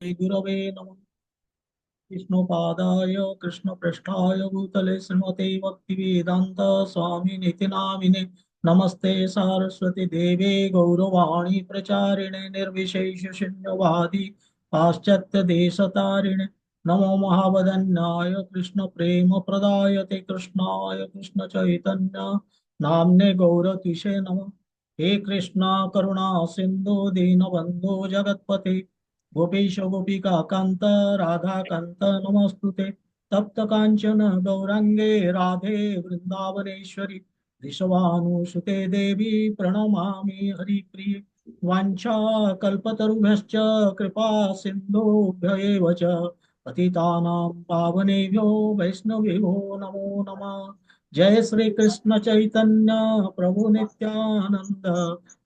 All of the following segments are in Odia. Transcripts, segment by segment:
गुरवे नमः। विष्णुपादाय कृष्णपृष्ठाय भूतले श्रीमते भक्तिवेदान्त स्वामिनिति नामिने। नमस्ते सारस्वती देवे गौरवाणी प्रचारिणे निर्विशेष शून्यवादी पाश्चात्य देशतारिणे। नमो महावदन्याय कृष्ण प्रेम प्रदायते कृष्णाय कृष्ण चैतन्य नाम्ने गौरतिशे नमः। हे कृष्णा करुणा सिंधु दीनबंधु जगत्पते गोपीश गोपिका कांत राधा कांत नमस्तुते। तप्त कांचन गौरांगे राधे वृंदावनेश्वरी वृषभानुसुते देवी प्रणमामि हरिप्रिये। वाञ्छा कल्पतरुभ्यश्च कृपा सिन्धुभ्य एव च पतितानां पावनेभ्यो वैष्णवेभ्यो नमो नमः। जय श्री कृष्ण चैतन्य प्रभु नित्यानंद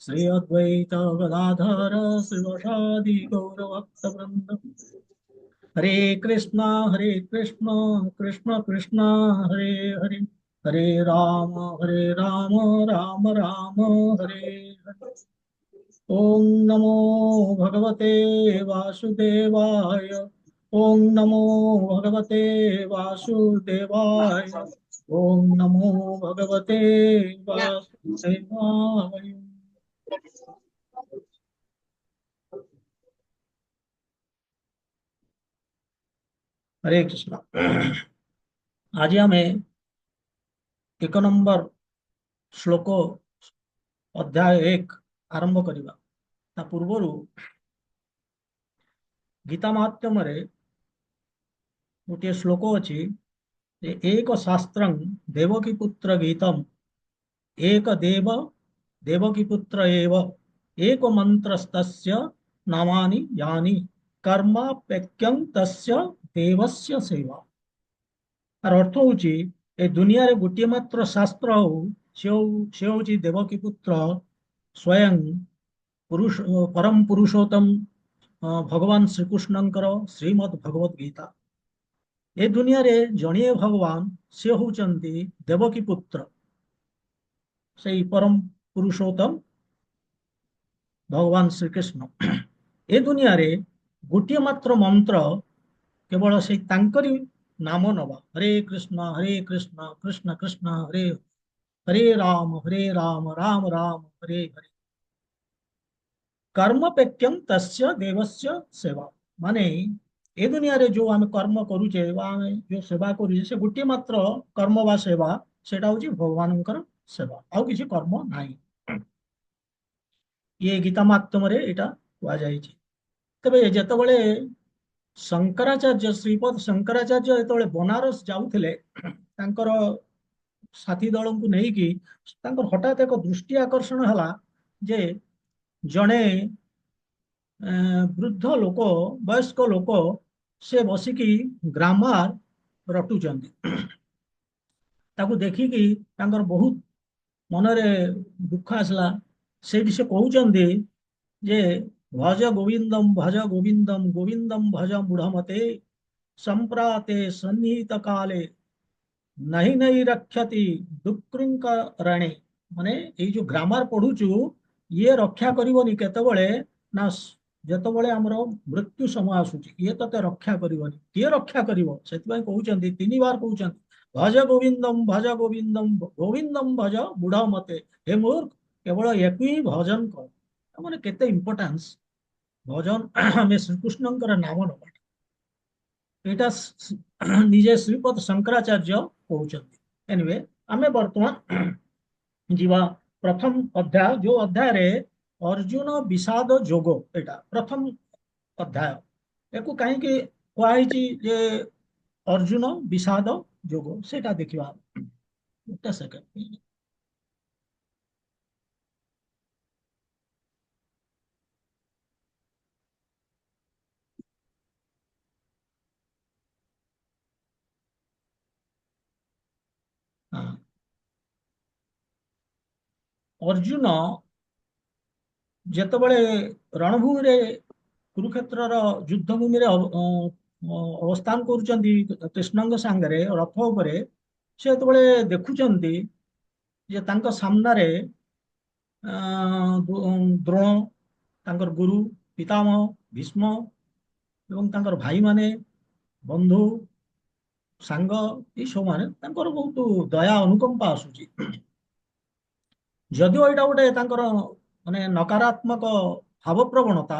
श्री अद्वैत गदाधर शिवशादि गौरभक्त वृंद। हरे कृष्णा कृष्ण कृष्ण हरे हरे हरे राम राम राम हरे हरे। ओम नमो भगवते वासुदेवाय। ओम नमो भगवते वासुदेवाय। ओम नमो भगवते वासुदेवाय। हरे कृष्ण। आज आमे एक नंबर श्लोक अध्याय एक आरंभ करिबा। ता पूर्वरु गीता माध्यमरे गोटे श्लोक अछि जे एक शास्त्रं देवकी पुत्र गीतम एक देव देवकी पुत्र एव एक मंत्रस्तस्य नामानि यानि कर्मापेक्यं तस्य देवस्य सेवा। तार अर्थ हूँ ए दुनिया रे गोटे मात्र शास्त्र हो से हूँ देवकी पुत्र स्वयं पुरुष परम पुरुषोत्तम भगवान श्रीकृष्णଙ୍କର श्रीमद् भगवत गीता। ए दुनिया रे जणिए भगवान से होचंती देवकी पुत्र से परम पुरुषोत्तम भगवान श्रीकृष्ण। ए दुनिया रे गोटे मात्र मंत्र केवल से तांकरी नाम नवा हरे कृष्ण कृष्ण कृष्ण हरे हरे राम राम राम हरे हरे। कर्मपेक्यम तस्य देवस्य सेवा। माने ए दुनिया रे जो आमे कर्म करूचे बा आमे जो सेवा करूचे से गोटे मात्र कर्म बा सेवा सेटा होची भगवानଙ୍କର सेवा आउ किसी कर्म नाही। ये गीता माध्यमरे एटा कुआ जायछि। तबे जेतबेले शंकराचार्य श्रीपद शंकराचार्य जेतबेले बनारस जाउथिले तांकर साथी दଳଙ୍କୁ ନେଇକି ତାଙ୍କର ହଠାତ୍ ଏକ ଦୃଷ୍ଟି ଆକର୍ଷଣ ହେଲା ଯେ ଜଣେ ବୃଦ୍ଧ ଲୋକ ବୟସ୍କ ଲୋକ ସେ ବସିକି ଗ୍ରାମାର ରଟୁଛନ୍ତି। ତାକୁ ଦେଖିକି ତାଙ୍କର ବହୁତ ମନରେ ଦୁଃଖ ଆସିଲା। ସେଇଠି ସେ କହୁଛନ୍ତି ଯେ ଭଜ ଗୋବିନ୍ଦମ ଗୋବିନ୍ଦମ ଭଜ ମୂଢମତେ ସମ୍ପ୍ରାତେ ସନ୍ନିହିତ କାଲେ नहीं नहीं रक्षति दुकृंक रणे। माने ये जो ग्रामर पढ़ुचु ये रक्षा करिवनी केतबेले ना जेतबेले हमर मृत्यु समय आसुची ये तते रक्षा करिवनी किए रक्षा करिवो सेतबे कहउचंती तीन बार कहउचंती भज गोविंदम गोविंदम भज बुढ़ा मते। हे मूर्ख केवल एक ही भजन कर। माने केते इंपोर्टेंस भजन हमें श्री कृष्णଙ୍କର नाम नबा एटा निजे श्रीपद शंकराचार्य कहउचंती। एनिवे आमे वर्तमान जीवा प्रथम अध्याय जो अध्याय रे अर्जुन विषाद जोग एटा प्रथम अध्याय। एको काहे कि कहैछि जे अर्जुन विषाद जोग सेटा देखिबा। एक सेकंड। हाँ, अर्जुन ଯେତେବେଳେ ରଣଭୂମିରେ କୁରୁକ୍ଷେତ୍ରର ଯୁଦ୍ଧ ଭୂମିରେ ଅବସ୍ଥାନ କରୁଛନ୍ତି କୃଷ୍ଣଙ୍କ ସାଙ୍ଗରେ ରଥ ଉପରେ ସେ ଯେତେବେଳେ ଦେଖୁଛନ୍ତି ଯେ ତାଙ୍କ ସାମ୍ନାରେ ଦ୍ରୋଣ ତାଙ୍କର ଗୁରୁ ପିତାମହ ଭୀଷ୍ମ ଏବଂ ତାଙ୍କର ଭାଇମାନେ, ବନ୍ଧୁ, ସାଙ୍ଗ, ଏଇ ସବୁମାନେ ତାଙ୍କର ବହୁତ ଦୟା ଅନୁକମ୍ପା ଆସୁଛି। ଯଦିଓ ଏଇଟା ଗୋଟେ ତାଙ୍କର ମାନେ ନକାରାତ୍ମକ ଭାବ ପ୍ରବଣତା,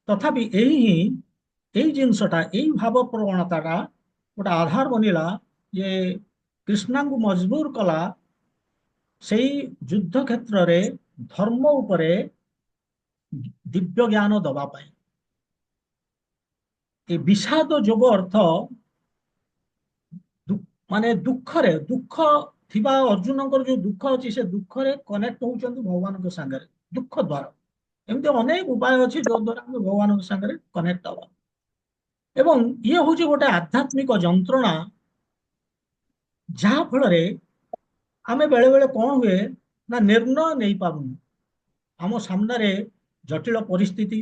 ତଥାପି ଏଇ ଜିନିଷଟା, ଏଇ ଭାବ ପ୍ରବଣତାଟା ଗୋଟେ ଆଧାର ବନିଲା ଯେ କୃଷ୍ଣାଙ୍କୁ ମଜବୁର କଲା ସେଇ ଯୁଦ୍ଧ କ୍ଷେତ୍ରରେ ଧର୍ମ ଉପରେ ଦିବ୍ୟ ଜ୍ଞାନ ଦବା ପାଇଁ। ଏ ବିଷାଦ ଯୋଗ ଅର୍ଥ ମାନେ ଦୁଃଖ ଥିବା ଅର୍ଜୁନଙ୍କର ଯୋଉ ଦୁଃଖ ଅଛି, ସେ ଦୁଃଖରେ କନେକ୍ଟ ହଉଛନ୍ତି ଭଗବାନଙ୍କ ସାଙ୍ଗରେ ଦୁଃଖ ଦ୍ୱାରା। ଏମିତି ଅନେକ ଉପାୟ ଅଛି ଯୋଉ ଦ୍ୱାରା ଆମେ ଭଗବାନଙ୍କ ସାଙ୍ଗରେ କନେକ୍ଟ ହବା। ଏବଂ ଇଏ ହଉଛି ଗୋଟେ ଆଧ୍ୟାତ୍ମିକ ଯନ୍ତ୍ରଣା, ଯାହା ଫଳରେ ଆମେ ବେଳେ ବେଳେ କଣ ହୁଏ ନା ନିର୍ଣ୍ଣୟ ନେଇପାରୁନୁ। ଆମ ସାମ୍ନାରେ ଜଟିଳ ପରିସ୍ଥିତି,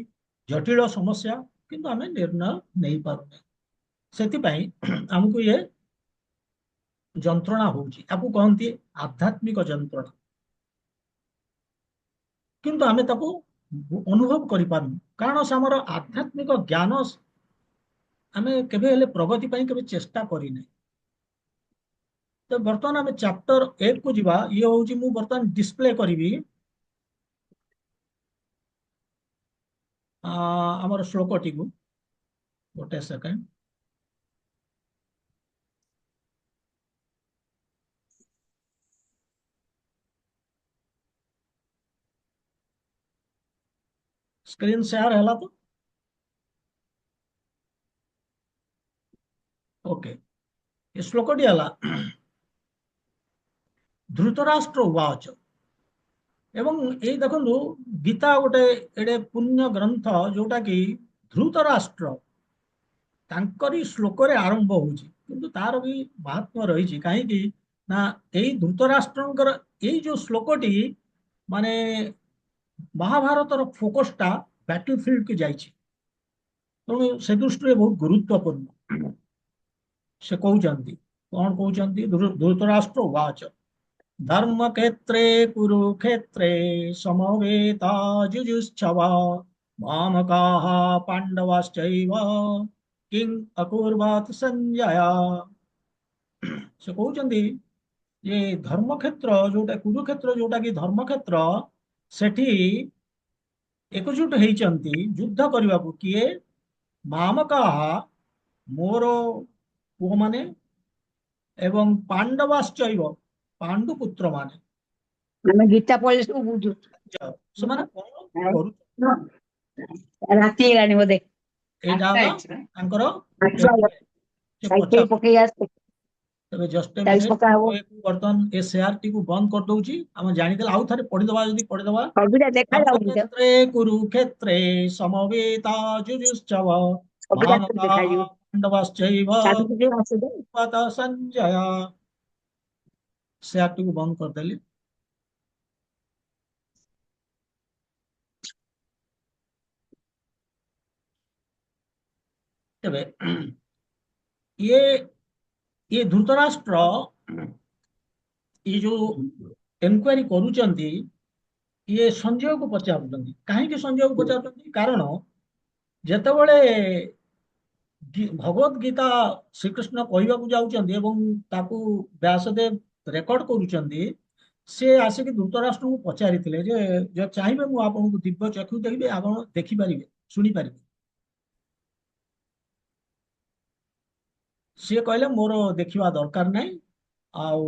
ଜଟିଳ ସମସ୍ୟା, କିନ୍ତୁ ଆମେ ନିର୍ଣ୍ଣୟ ନେଇପାରୁନେ। ସେଥିପାଇଁ ଆମକୁ ଇଏ ଯନ୍ତ୍ରଣା ହଉଛି, ତାକୁ କହନ୍ତି ଆଧ୍ୟାତ୍ମିକ ଯନ୍ତ୍ରଣା। କିନ୍ତୁ ଆମେ ତାକୁ ଅନୁଭବ କରିପାରୁନୁ, କାରଣ ସେ ଆମର ଆଧ୍ୟାତ୍ମିକ ଜ୍ଞାନ ଆମେ କେବେ ହେଲେ ପ୍ରଗତି ପାଇଁ କେବେ ଚେଷ୍ଟା କରିନେ। ତ ବର୍ତ୍ତମାନ ଆମେ ଚାପ୍ଟର 1 କୁ ଯିବା। ଇଏ ହଉଛି, ମୁଁ ବର୍ତ୍ତମାନ ଡିସପ୍ଲେ କରିବି ଆମର ଶ୍ଲୋକଟିକୁ। ଗୋଟେ ସେକେଣ୍ଡ। ସ୍କ୍ରିନ୍ ସେୟାର ହେଲା ତ? ଓକେ, ଏ ଶ୍ଲୋକଟି ହେଲା, ଧୃତରାଷ୍ଟ୍ର ଉବାଚ। ଏବଂ ଏଇ ଦେଖନ୍ତୁ, ଗୀତା ଗୋଟେ ଏଡେ ପୁଣ୍ୟ ଗ୍ରନ୍ଥ ଯୋଉଟା କି ଧୃତରାଷ୍ଟ୍ର ତାଙ୍କରି ଶ୍ଲୋକରେ ଆରମ୍ଭ ହଉଛି, କିନ୍ତୁ ତାର ବି ମହାତ୍ମ୍ୟ ରହିଛି। କାହିଁକି ନା ଏଇ ଧୃତରାଷ୍ଟ୍ରଙ୍କର ଏଇ ଯୋଉ ଶ୍ଲୋକଟି ମାନେ ମହାଭାରତର ଫୋକସ ଟା ବ୍ୟାଟଲ ଫିଲ୍ଡ କି ଯାଇଛି, ତେଣୁ ସେ ଦୃଷ୍ଟିରେ ବହୁତ ଗୁରୁତ୍ୱପୂର୍ଣ୍ଣ। ସେ କହୁଛନ୍ତି, କଣ କହୁଛନ୍ତି? ଧୃତରାଷ୍ଟ୍ର ଉବାଚ ଧର୍ମକ୍ଷେତ୍ରେ କୁରୁକ୍ଷେତ୍ରେ ସମବେତା ଯୁଯୁଶ୍ଚବ ମାମକାଃ ପାଣ୍ଡବାଶ୍ଚୈବ କିଂ ଅକୁର୍ବାତ ସଞ୍ଜୟ। ସେ କହୁଛନ୍ତି ଯେ ଧର୍ମକ୍ଷେତ୍ର ଯୋଉଟା, କୁରୁକ୍ଷେତ୍ର ଯୋଉଟା କି ଧର୍ମକ୍ଷେତ୍ର, ସେଠି ଏକଜୁଟ ହେଇଛନ୍ତି ଯୁଦ୍ଧ କରିବାକୁ। କିଏ? ମାମକାଃ, ମୋର ପୁଅମାନେ, ଏବଂ ପାଣ୍ଡବାଶ୍ଚୈବ, ପାଣ୍ଡୁ ପୁତ୍ର ମାନେ। ଆମେ ଗୀତା ପଢିଲେ ସବୁ ବୁଝୁ। ସେମାନେ କଣ ଆଉ କରୁ? ରାତି ହେଇଗଲାଣି ବୋଧେ। ଏଇଟା ଆଠଟା ହେଲା ହେଇଛି ନା? ତାଙ୍କର ଆଠଟା headline। ସେ ସାଇକେଲ ପଚାର, ପକେଇ ଆସେ। ତେବେ ଜଷ୍ଟ ଏ ଚାଳିଶ ମିନିଟ୍, ପକା ହବ। ମୁଁ ବର୍ତ୍ତମାନ ଏ ସେୟାର ଟିକୁ ବନ୍ଦ କରିଦଉଛି। ଆମେ ଜାଣିଦେଲେ ଆଉ ଥରେ ପଢିଦବା, ଯଦି ପଢିଦବା। ସବୁଟା ଦେଖା ଯାଉନି ତ। ଧର୍ମକ୍ଷେତ୍ରେ କୁରୁକ୍ଷେତ୍ରେ ସମବେତା ଯୁଯୁଶ୍ଚବ ସବୁଟା ତ ମାମକାଃ ଦେଖାଯିବ। ପାଣ୍ଡବାଶ୍ଚୈବ ଚାବି ଟିକେ ଆସେ ତ। କିଂବାତ ସଞ୍ଜୟ। ସେୟାର ଟିକୁ ବନ୍ଦ କରିଦେଲି। ତେବେ ଇଏ ଇଏ ଧୃତରାଷ୍ଟ୍ର ଇଏ ଯୋଉ ଏନକ୍ୱାରି କରୁଛନ୍ତି, ଇଏ ସଞ୍ଜୟକୁ ପଚାରୁଛନ୍ତି। କାହିଁକି ସଞ୍ଜୟକୁ ପଚାରୁଛନ୍ତି? କାରଣ ଯେତେବେଳେ ଭଗବତ ଗୀତା ଶ୍ରୀକୃଷ୍ଣ କହିବାକୁ ଯାଉଛନ୍ତି ଏବଂ ତାକୁ ବ୍ୟାସଦେବ ରେକର୍ଡ କରୁଛନ୍ତି, ସେ ଆସିକି ଧୃତରାଷ୍ଟ୍ରଙ୍କୁ ପଚାରିଥିଲେ ଯେ ଯଦି ଚାହିଁବେ ମୁଁ ଆପଣଙ୍କୁ ଦିବ୍ୟ ଚକ୍ଷୁ ଦେବି, ଆପଣ ଦେଖିପାରିବେ, ଶୁଣିପାରିବେ। ସିଏ କହିଲେ ମୋର ଦେଖିବା ଦରକାର ନାହିଁ, ଆଉ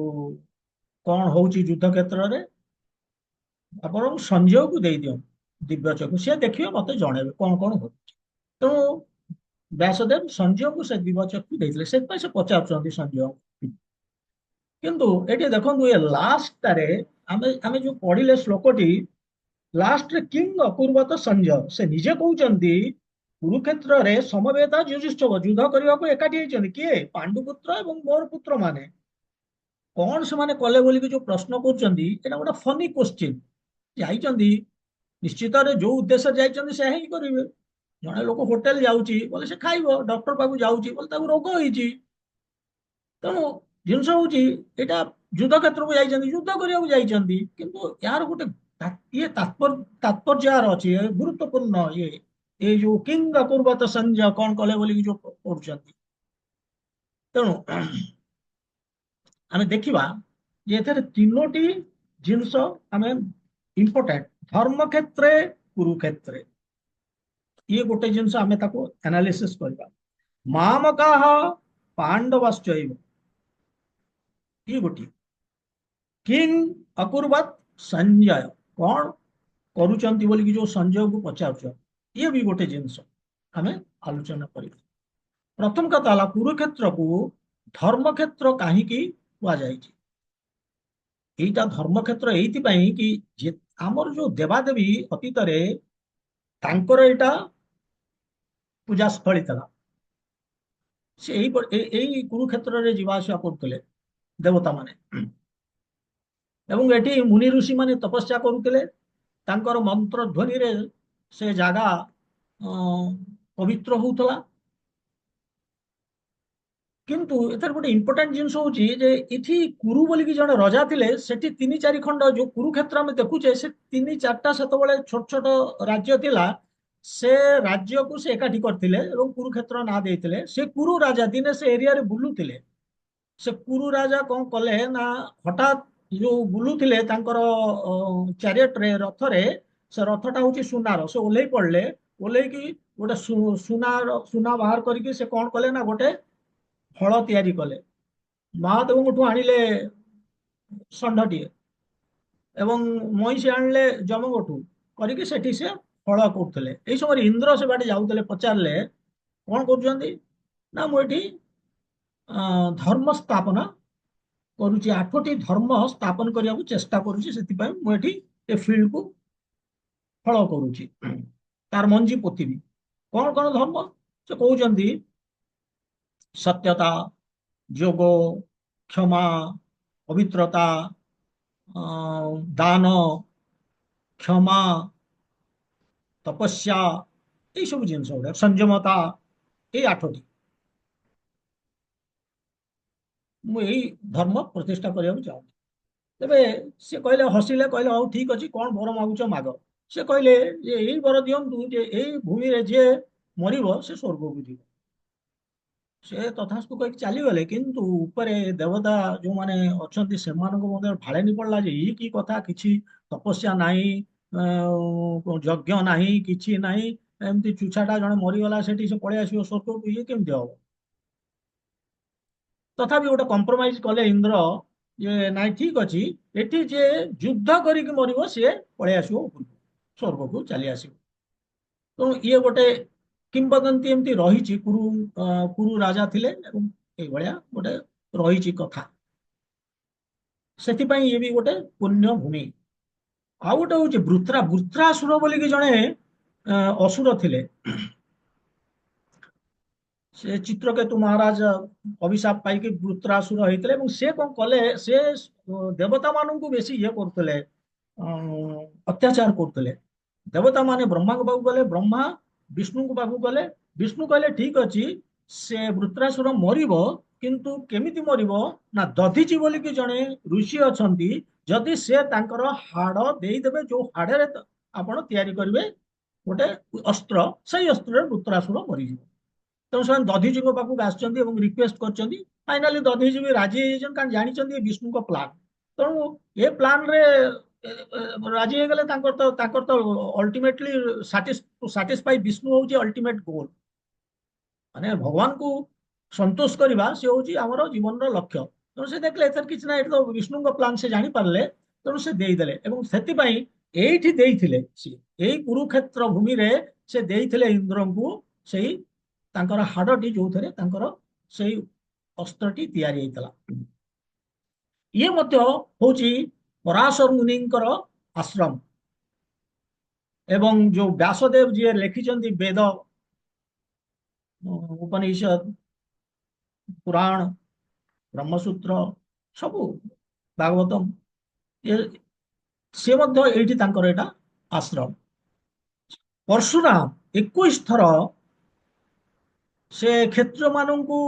କଣ ହଉଛି ଯୁଦ୍ଧ କ୍ଷେତ୍ରରେ ଆପଣ ସଞ୍ଜୟକୁ ଦେଇଦିଅନ୍ତୁ ଦିବ୍ୟ ଚକ୍ଷୁ, ସିଏ ଦେଖିବେ, ମତେ ଜଣେଇବେ କଣ କଣ ହଉଛି। ତେଣୁ ବ୍ୟାସଦେବ ସଞ୍ଜୟକୁ ସେ ଦିବ୍ୟ ଚକ୍ଷୁ ଦେଇଥିଲେ, ସେଥିପାଇଁ ସେ ପଚାରୁଛନ୍ତି ସଞ୍ଜୟ। କିନ୍ତୁ ଏଠି ଦେଖନ୍ତୁ, ଏ ଲାଷ୍ଟଟାରେ ଆମେ ଆମେ ଯୋଉ ପଢିଲେ ଶ୍ଲୋକଟି, ଲାଷ୍ଟରେ କିଂ ଅକୁର୍ବତ ସଞ୍ଜୟ, ସେ ନିଜେ କହୁଛନ୍ତି କୁରୁକ୍ଷେତ୍ରରେ ସମବେତା ଯୁଯୁଶ୍ଚବ, ଯୁଦ୍ଧ କରିବାକୁ ଏକାଠି ହେଇଛନ୍ତି। କିଏ? ପାଣ୍ଡୁପୁତ୍ର ଏବଂ ମୋର ପୁତ୍ର ମାନେ। କଣ ସେମାନେ କଲେ ବୋଲିକି ଯୋଉ ପ୍ରଶ୍ନ କରୁଛନ୍ତି, ଏଟା ଗୋଟେ ଫନି କ୍ୱେଶ୍ଚିନ୍। ଯାଇଛନ୍ତି, ନିଶ୍ଚିତରେ ଯୋଉ ଉଦ୍ଦେଶ୍ୟରେ ଯାଇଛନ୍ତି ସେୟା ହିଁ କରିବେ। ଜଣେ ଲୋକ ହୋଟେଲ ଯାଉଛି ବୋଲେ ସେ ଖାଇବ, ଡକ୍ଟର ପାଖକୁ ଯାଉଛି ବୋଲେ ତାକୁ ରୋଗ ହେଇଛି। ତେଣୁ ଜିନିଷ ହଉଛି ଏଇଟା, ଯୁଦ୍ଧ କ୍ଷେତ୍ରକୁ ଯାଇଛନ୍ତି, ଯୁଦ୍ଧ କରିବାକୁ ଯାଇଛନ୍ତି, କିନ୍ତୁ ଏହାର ଗୋଟେ ଇଏ ତାତ୍ପର୍ଯ୍ୟ ଏହାର ଅଛି, ଗୁରୁତ୍ୱପୂର୍ଣ୍ଣ ଇଏ ଏଇ ଯୋଉ କିଙ୍ଗ ଅକୁର୍ବତ ସଞ୍ଜୟ କଣ କଲେ ବୋଲିକି ଯୋଉ ପଢୁଛନ୍ତି। ତେଣୁ ଆମେ ଦେଖିବା ଯେ ଏଥିରେ ତିନୋଟି ଜିନିଷ ଆମେ ଇମ୍ପୋର୍ଟାଣ୍ଟ, ଧର୍ମକ୍ଷେତ୍ରେ କୁରୁକ୍ଷେତ୍ରେ, ଇଏ ଗୋଟେ ଜିନିଷ ଆମେ ତାକୁ ଆନାଲିସିସ୍ କରିବା। ମାମକାହ ପାଣ୍ଡବାଶ୍ଚୈବ, ଇଏ ଗୋଟିଏ। କିଂ ଅକୁର୍ବତ ସଞ୍ଜୟ, କଣ କରୁଛନ୍ତି ବୋଲିକି ଯୋଉ ସଞ୍ଜୟକୁ ପଚାରୁଛ, ଇଏ ବି ଗୋଟେ ଜିନିଷ ଆମେ ଆଲୋଚନା କରିବା। ପ୍ରଥମ କଥା ହେଲା କୁରୁକ୍ଷେତ୍ରକୁ ଧର୍ମକ୍ଷେତ୍ର କାହିଁକି କୁହାଯାଇଛି? ଏଇଟା ଧର୍ମକ୍ଷେତ୍ର ଏଇଥିପାଇଁ କି ଯେ ଆମର ଯୋଉ ଦେବାଦେବୀ ଅତୀତରେ ତାଙ୍କର ଏଇଟା ପୂଜାସ୍ଥଳୀ ଥିଲା। ସେ ଏଇ କୁରୁକ୍ଷେତ୍ରରେ ଯିବା ଆସିବା କରୁଥିଲେ ଦେବତା ମାନେ, ଏବଂ ଏଠି ମୁନି ଋଷି ମାନେ ତପସ୍ୟା କରୁଥିଲେ। ତାଙ୍କର ମନ୍ତ୍ର ଧ୍ୱନିରେ ସେ ଜାଗା ପବିତ୍ର ହଉଥିଲା। କିନ୍ତୁ ଏଥିରେ ଗୋଟେ ଇମ୍ପୋର୍ଟାଣ୍ଟ ଜିନିଷ ହଉଛି ଯେ ଏଠି କୁରୁ ବୋଲିକି ଜଣେ ରଜା ଥିଲେ। ସେଠି ତିନି ଚାରି ଖଣ୍ଡ ଯୋଉ କୁରୁକ୍ଷେତ୍ର ଆମେ ଦେଖୁଛେ, ସେ ତିନି ଚାରିଟା ସେତେବେଳେ ଛୋଟ ଛୋଟ ରାଜ୍ୟ ଥିଲା। ସେ ରାଜ୍ୟକୁ ସେ ଏକାଠି କରିଥିଲେ ଏବଂ କୁରୁକ୍ଷେତ୍ର ନାଁ ଦେଇଥିଲେ। ସେ କୁରୁ ରାଜା ଦିନେ ସେ ଏରିଆରେ ବୁଲୁଥିଲେ। ସେ କୁରୁ ରାଜା କଣ କଲେ ନା, ହଠାତ୍ ଯୋଉ ବୁଲୁଥିଲେ ତାଙ୍କର ଚ୍ୟାରିଅଟରେ, ରଥରେ, ସେ ରଥଟା ହଉଛି ସୁନାର, ସେ ଓହ୍ଲେଇ ପଡିଲେ। ଓହ୍ଲେଇକି ଗୋଟେ ସୁନା ବାହାର କରିକି ସେ କଣ କଲେ ନା, ଗୋଟେ ଫଳ ତିଆରି କଲେ। ମହାଦେବଙ୍କଠୁ ଆଣିଲେ ଷଣ୍ଢଟିଏ ଏବଂ ମଇଁଷି ଆଣିଲେ ଯମଙ୍କଠୁ, କରିକି ସେଠି ସେ ଫଳ କରୁଥିଲେ। ଏଇ ସମୟରେ ଇନ୍ଦ୍ର ସେ ବାଟେ ଯାଉଥିଲେ, ପଚାରିଲେ କଣ କରୁଛନ୍ତି ନା, ମୁଁ ଏଠି ଧର୍ମ ସ୍ଥାପନା କରୁଛି, 8ଟି ଧର୍ମ ସ୍ଥାପନ କରିବାକୁ ଚେଷ୍ଟା କରୁଛି, ସେଥିପାଇଁ ମୁଁ ଏଠି ଏ ଫିଲ୍ଡକୁ ଫଳ କରୁଛି, ତାର ମଞ୍ଜି ପୋତିବି। କଣ କଣ ଧର୍ମ ସେ କହୁଛନ୍ତି? ସତ୍ୟତା, ଯୋଗ, କ୍ଷମା, ପବିତ୍ରତା, ଦାନ, କ୍ଷମା, ତପସ୍ୟା, ଏଇ ସବୁ ଜିନିଷ ଗୁଡା, ସଂଯମତା, ଏଇ 8ଟି ମୁଁ ଏଇ ଧର୍ମ ପ୍ରତିଷ୍ଠା କରିବାକୁ ଚାହୁଁଛି। ତେବେ ସେ କହିଲେ, ହସିଲେ, କହିଲେ ହଉ ଠିକ ଅଛି, କଣ ବର ମାଗୁଛ ମାଗ। ସେ କହିଲେ ଯେ ଏଇ ବର ଦିଅନ୍ତୁ ଯେ ଏଇ ଭୂମିରେ ଯିଏ ମରିବ ସେ ସ୍ୱର୍ଗକୁ ଯିବ। ସେ ତଥାସ୍ତୁ କହିକି ଚାଲିଗଲେ। କିନ୍ତୁ ଉପରେ ଦେବତା ଯୋଉମାନେ ଅଛନ୍ତି ସେମାନଙ୍କ ମଧ୍ୟ ଭାଳେନି ପଡିଲା ଯେ ଇଏ କି କଥା, କିଛି ତପସ୍ୟା ନାହିଁ, ଯଜ୍ଞ ନାହିଁ, କିଛି ନାହିଁ, ଏମିତି ଚୁଛାଟା ଜଣେ ମରିଗଲା ସେଠି ସେ ପଳେଇ ଆସିବ ସ୍ୱର୍ଗକୁ, ଇଏ କେମିତି ହବ? ତଥାପି ଗୋଟେ କମ୍ପ୍ରମାଇଜ କଲେ ଇନ୍ଦ୍ର, ଯେ ନାଇଁ ଠିକ ଅଛି, ଏଠି ଯିଏ ଯୁଦ୍ଧ କରିକି ମରିବ ସିଏ ପଳେଇ ଆସିବ ଉପରକୁ, ସ୍ୱର୍ଗକୁ ଚାଲି ଆସିବ। ତେଣୁ ଇଏ ଗୋଟେ କିମ୍ବଦନ୍ତୀ ଏମିତି ରହିଛି। କୁରୁ ରାଜା ଥିଲେ ଏବଂ ଏଇଭଳିଆ ଗୋଟେ ରହିଛି କଥା। ସେଥିପାଇଁ ଇଏ ବି ଗୋଟେ ପୁଣ୍ୟ ଭୂମି। ଆଉ ଗୋଟେ ହଉଛି ବୃତ୍ରାସୁର ବୋଲିକି ଜଣେ ଅସୁର ଥିଲେ। ସେ ଚିତ୍ରକେତୁ ମହାରାଜ ଅଭିଶାପ ପାଇକି ବୃତ୍ରାସୁର ହେଇଥିଲେ ଏବଂ ସେ କଣ କଲେ, ସେ ଦେବତା ମାନଙ୍କୁ ବେଶୀ ଇଏ କରୁଥିଲେ, ଅତ୍ୟାଚାର କରୁଥିଲେ। ଦେବତା ମାନେ ବ୍ରହ୍ମାଙ୍କ ପାଖକୁ ଗଲେ, ବ୍ରହ୍ମା ବିଷ୍ଣୁଙ୍କ ପାଖକୁ ଗଲେ। ବିଷ୍ଣୁ କହିଲେ ଠିକ ଅଛି, ସେ ବୃତ୍ରାସୁର ମରିବ, କିନ୍ତୁ କେମିତି ମରିବ ନା, ଦଧିଚି ବୋଲିକି ଜଣେ ଋଷି ଅଛନ୍ତି, ଯଦି ସେ ତାଙ୍କର ହାଡ ଦେଇଦେବେ, ଯୋଉ ହାଡରେ ଆପଣ ତିଆରି କରିବେ ଗୋଟେ ଅସ୍ତ୍ର, ସେଇ ଅସ୍ତ୍ରରେ ବୃତ୍ରାସୁର ମରିଯିବ। ତେଣୁ ସେମାନେ ଦଧିଜୀଙ୍କ ପାଖକୁ ଆସିଛନ୍ତି ଏବଂ ରିକ୍ୱେଷ୍ଟ କରିଛନ୍ତି। ଫାଇନାଲି ଦଧିଜୀ ବି ରାଜି ହେଇଯାଇଛନ୍ତି, କାରଣ ଜାଣିଛନ୍ତି ଏ ବିଷ୍ଣୁଙ୍କ ପ୍ଲାନ୍। ତେଣୁ ଏ ପ୍ଲାନରେ ରାଜି ହେଇଗଲେ। ତାଙ୍କର ତ ଅଲ୍ଟିମେଟଲି ସାଟିସ୍ଫାଇ, ବିଷ୍ଣୁ ହଉଛି ଅଲ୍ଟିମେଟ ଗୋଲ, ମାନେ ଭଗବାନଙ୍କୁ ସନ୍ତୋଷ କରିବା ସେ ହଉଛି ଆମର ଜୀବନର ଲକ୍ଷ୍ୟ। ତେଣୁ ସେ ଦେଖିଲେ ଏଥିରେ କିଛି ନାହିଁ, ଏଠି ତ ବିଷ୍ଣୁଙ୍କ ପ୍ଲାନ୍ ସେ ଜାଣିପାରିଲେ। ତେଣୁ ସେ ଦେଇଦେଲେ ଏବଂ ସେଥିପାଇଁ ଏଇଠି ଦେଇଥିଲେ, ସିଏ ଏଇ କୁରୁକ୍ଷେତ୍ର ଭୂମିରେ ସେ ଦେଇଥିଲେ ଇନ୍ଦ୍ରଙ୍କୁ ସେଇ ତାଙ୍କର ହାଡଟି, ଯୋଉଥିରେ ତାଙ୍କର ସେଇ ଅସ୍ତ୍ରଟି ତିଆରି ହେଇଥିଲା। ଇଏ ମଧ୍ୟ ହଉଛି ପରାଶର ମୁନିଙ୍କର ଆଶ୍ରମ। ଏବଂ ଯୋଉ ବ୍ୟାସଦେବ ଯିଏ ଲେଖିଛନ୍ତି ବେଦ, ଉପନିଷଦ, ପୁରାଣ, ବ୍ରହ୍ମସୂତ୍ର, ସବୁ ଭାଗବତମ, ସେ ମଧ୍ୟ ଏଇଠି ତାଙ୍କର ଏଇଟା ଆଶ୍ରମ। ପରଶୁରାମ 21 ଥର ସେ କ୍ଷତ୍ରିୟ ମାନଙ୍କୁ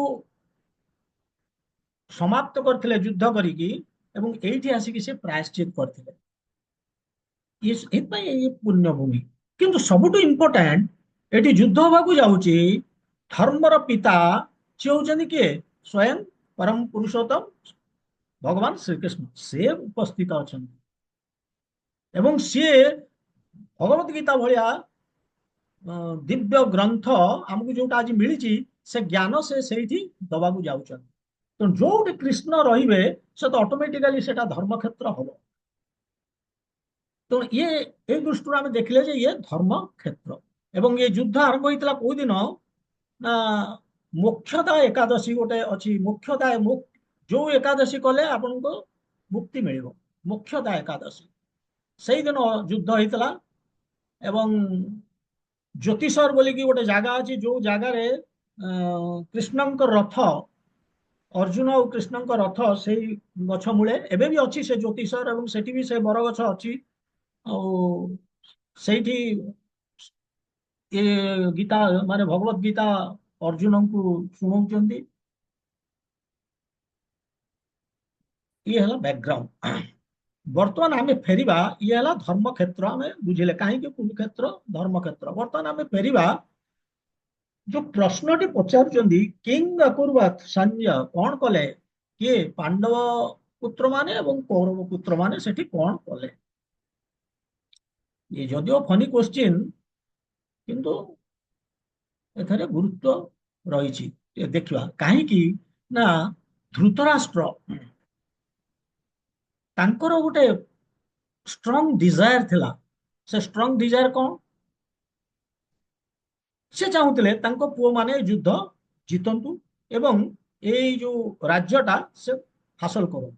ସମାପ୍ତ କରିଥିଲେ ଯୁଦ୍ଧ କରିକି, ଏବଂ ଏଇଠି ଆସିକି ସେ ପ୍ରାୟଶ୍ଚିତ କରିଥିଲେ। ଏଥିପାଇଁ ଏଇ ପୁଣ୍ୟଭୂମି। କିନ୍ତୁ ସବୁଠୁ ଇମ୍ପୋର୍ଟାଣ୍ଟ ଏଠି ଯୁଦ୍ଧ ହେବାକୁ ଯାଉଛି ଧର୍ମର ପିତା ସେ ହଉଛନ୍ତି କିଏ? ସ୍ୱୟଂ ପରମ ପୁରୁଷୋତ୍ତମ ଭଗବାନ ଶ୍ରୀକୃଷ୍ଣ ସେ ଉପସ୍ଥିତ ଅଛନ୍ତି ଏବଂ ସିଏ ଭଗବତ ଗୀତା ଭଳିଆ ଦିବ୍ୟ ଗ୍ରନ୍ଥ ଆମକୁ ଯୋଉଟା ଆଜି ମିଳିଛି ସେ ଜ୍ଞାନ ସେ ସେଇଠି ଦବାକୁ ଯାଉଛନ୍ତି। ତ ଯୋଉଠି କୃଷ୍ଣ ରହିବେ ସେ ତ ଅଟୋମେଟିକାଲି ସେଟା ଧର୍ମକ୍ଷେତ୍ର ହବ। ତେଣୁ ଇଏ ଏଇ ଦୃଷ୍ଟିରୁ ଆମେ ଦେଖିଲେ ଯେ ଇଏ ଧର୍ମ କ୍ଷେତ୍ର ଏବଂ ଏ ଯୁଦ୍ଧ ଆରମ୍ଭ ହେଇଥିଲା କୋଉ ଦିନ ନା ମୋକ୍ଷଦା ଏକାଦଶୀ ଗୋଟେ ଅଛି। ମୋକ୍ଷଦା ଯୋଉ ଏକାଦଶୀ କଲେ ଆପଣଙ୍କୁ ମୁକ୍ତି ମିଳିବ, ମୋକ୍ଷଦା ଏକାଦଶୀ ସେଇଦିନ ଯୁଦ୍ଧ ହେଇଥିଲା। ଏବଂ ଜ୍ୟୋତିଷର ବୋଲିକି ଗୋଟେ ଜାଗା ଅଛି ଯୋଉ ଜାଗାରେ କୃଷ୍ଣଙ୍କ ରଥ, ଅର୍ଜୁନ ଆଉ କୃଷ୍ଣଙ୍କ ରଥ ସେଇ ଗଛ ମୂଳେ ଏବେ ବି ଅଛି ସେ ଜ୍ୟୋତିଷର ଏବଂ ସେଠି ବି ସେ ବରଗଛ ଅଛି। ଆଉ ସେଇଠି ଏ ଗୀତା ମାନେ ଭଗବତ ଗୀତା ଅର୍ଜୁନଙ୍କୁ ଶୁଣଉଛନ୍ତି। ଇଏ ହେଲା ବ୍ୟାକଗ୍ରାଉଣ୍ଡ। ବର୍ତ୍ତମାନ ଆମେ ଫେରିବା, ଇଏ ହେଲା ଧର୍ମକ୍ଷେତ୍ର ଆମେ ବୁଝିଲେ କାହିଁକି କୁରୁକ୍ଷେତ୍ର ଧର୍ମକ୍ଷେତ୍ର। ବର୍ତ୍ତମାନ ଆମେ ଫେରିବା ଯୋଉ ପ୍ରଶ୍ନଟି ପଚାରୁଛନ୍ତି କିଙ୍ଗ ଅକୁର୍ବାତ ସଞ୍ଜୟ କଣ କଲେ, କିଏ ପାଣ୍ଡବ ପୁତ୍ର ମାନେ ଏବଂ କୌରବ ପୁତ୍ର ମାନେ ସେଠି କଣ କଲେ। ଇଏ ଯଦିଓ ଫନି କ୍ୱେଶ୍ଚିନ୍ କିନ୍ତୁ ଏଠାରେ ଗୁରୁତ୍ୱ ରହିଛି। ଦେଖିବା କାହିଁକି ନା ଧୃତରାଷ୍ଟ୍ର ତାଙ୍କର ଗୋଟେ ଷ୍ଟ୍ରଙ୍ଗ ଡିଜାୟାର ଥିଲା। ସେ ଷ୍ଟ୍ରଙ୍ଗ ଡିଜାୟାର କଣ? ସେ ଚାହୁଁଥିଲେ ତାଙ୍କ ପୁଅମାନେ ଯୁଦ୍ଧ ଜିତନ୍ତୁ ଏବଂ ଏଇ ଯୋଉ ରାଜ୍ୟଟା ସେ ହାସଲ କରନ୍ତୁ।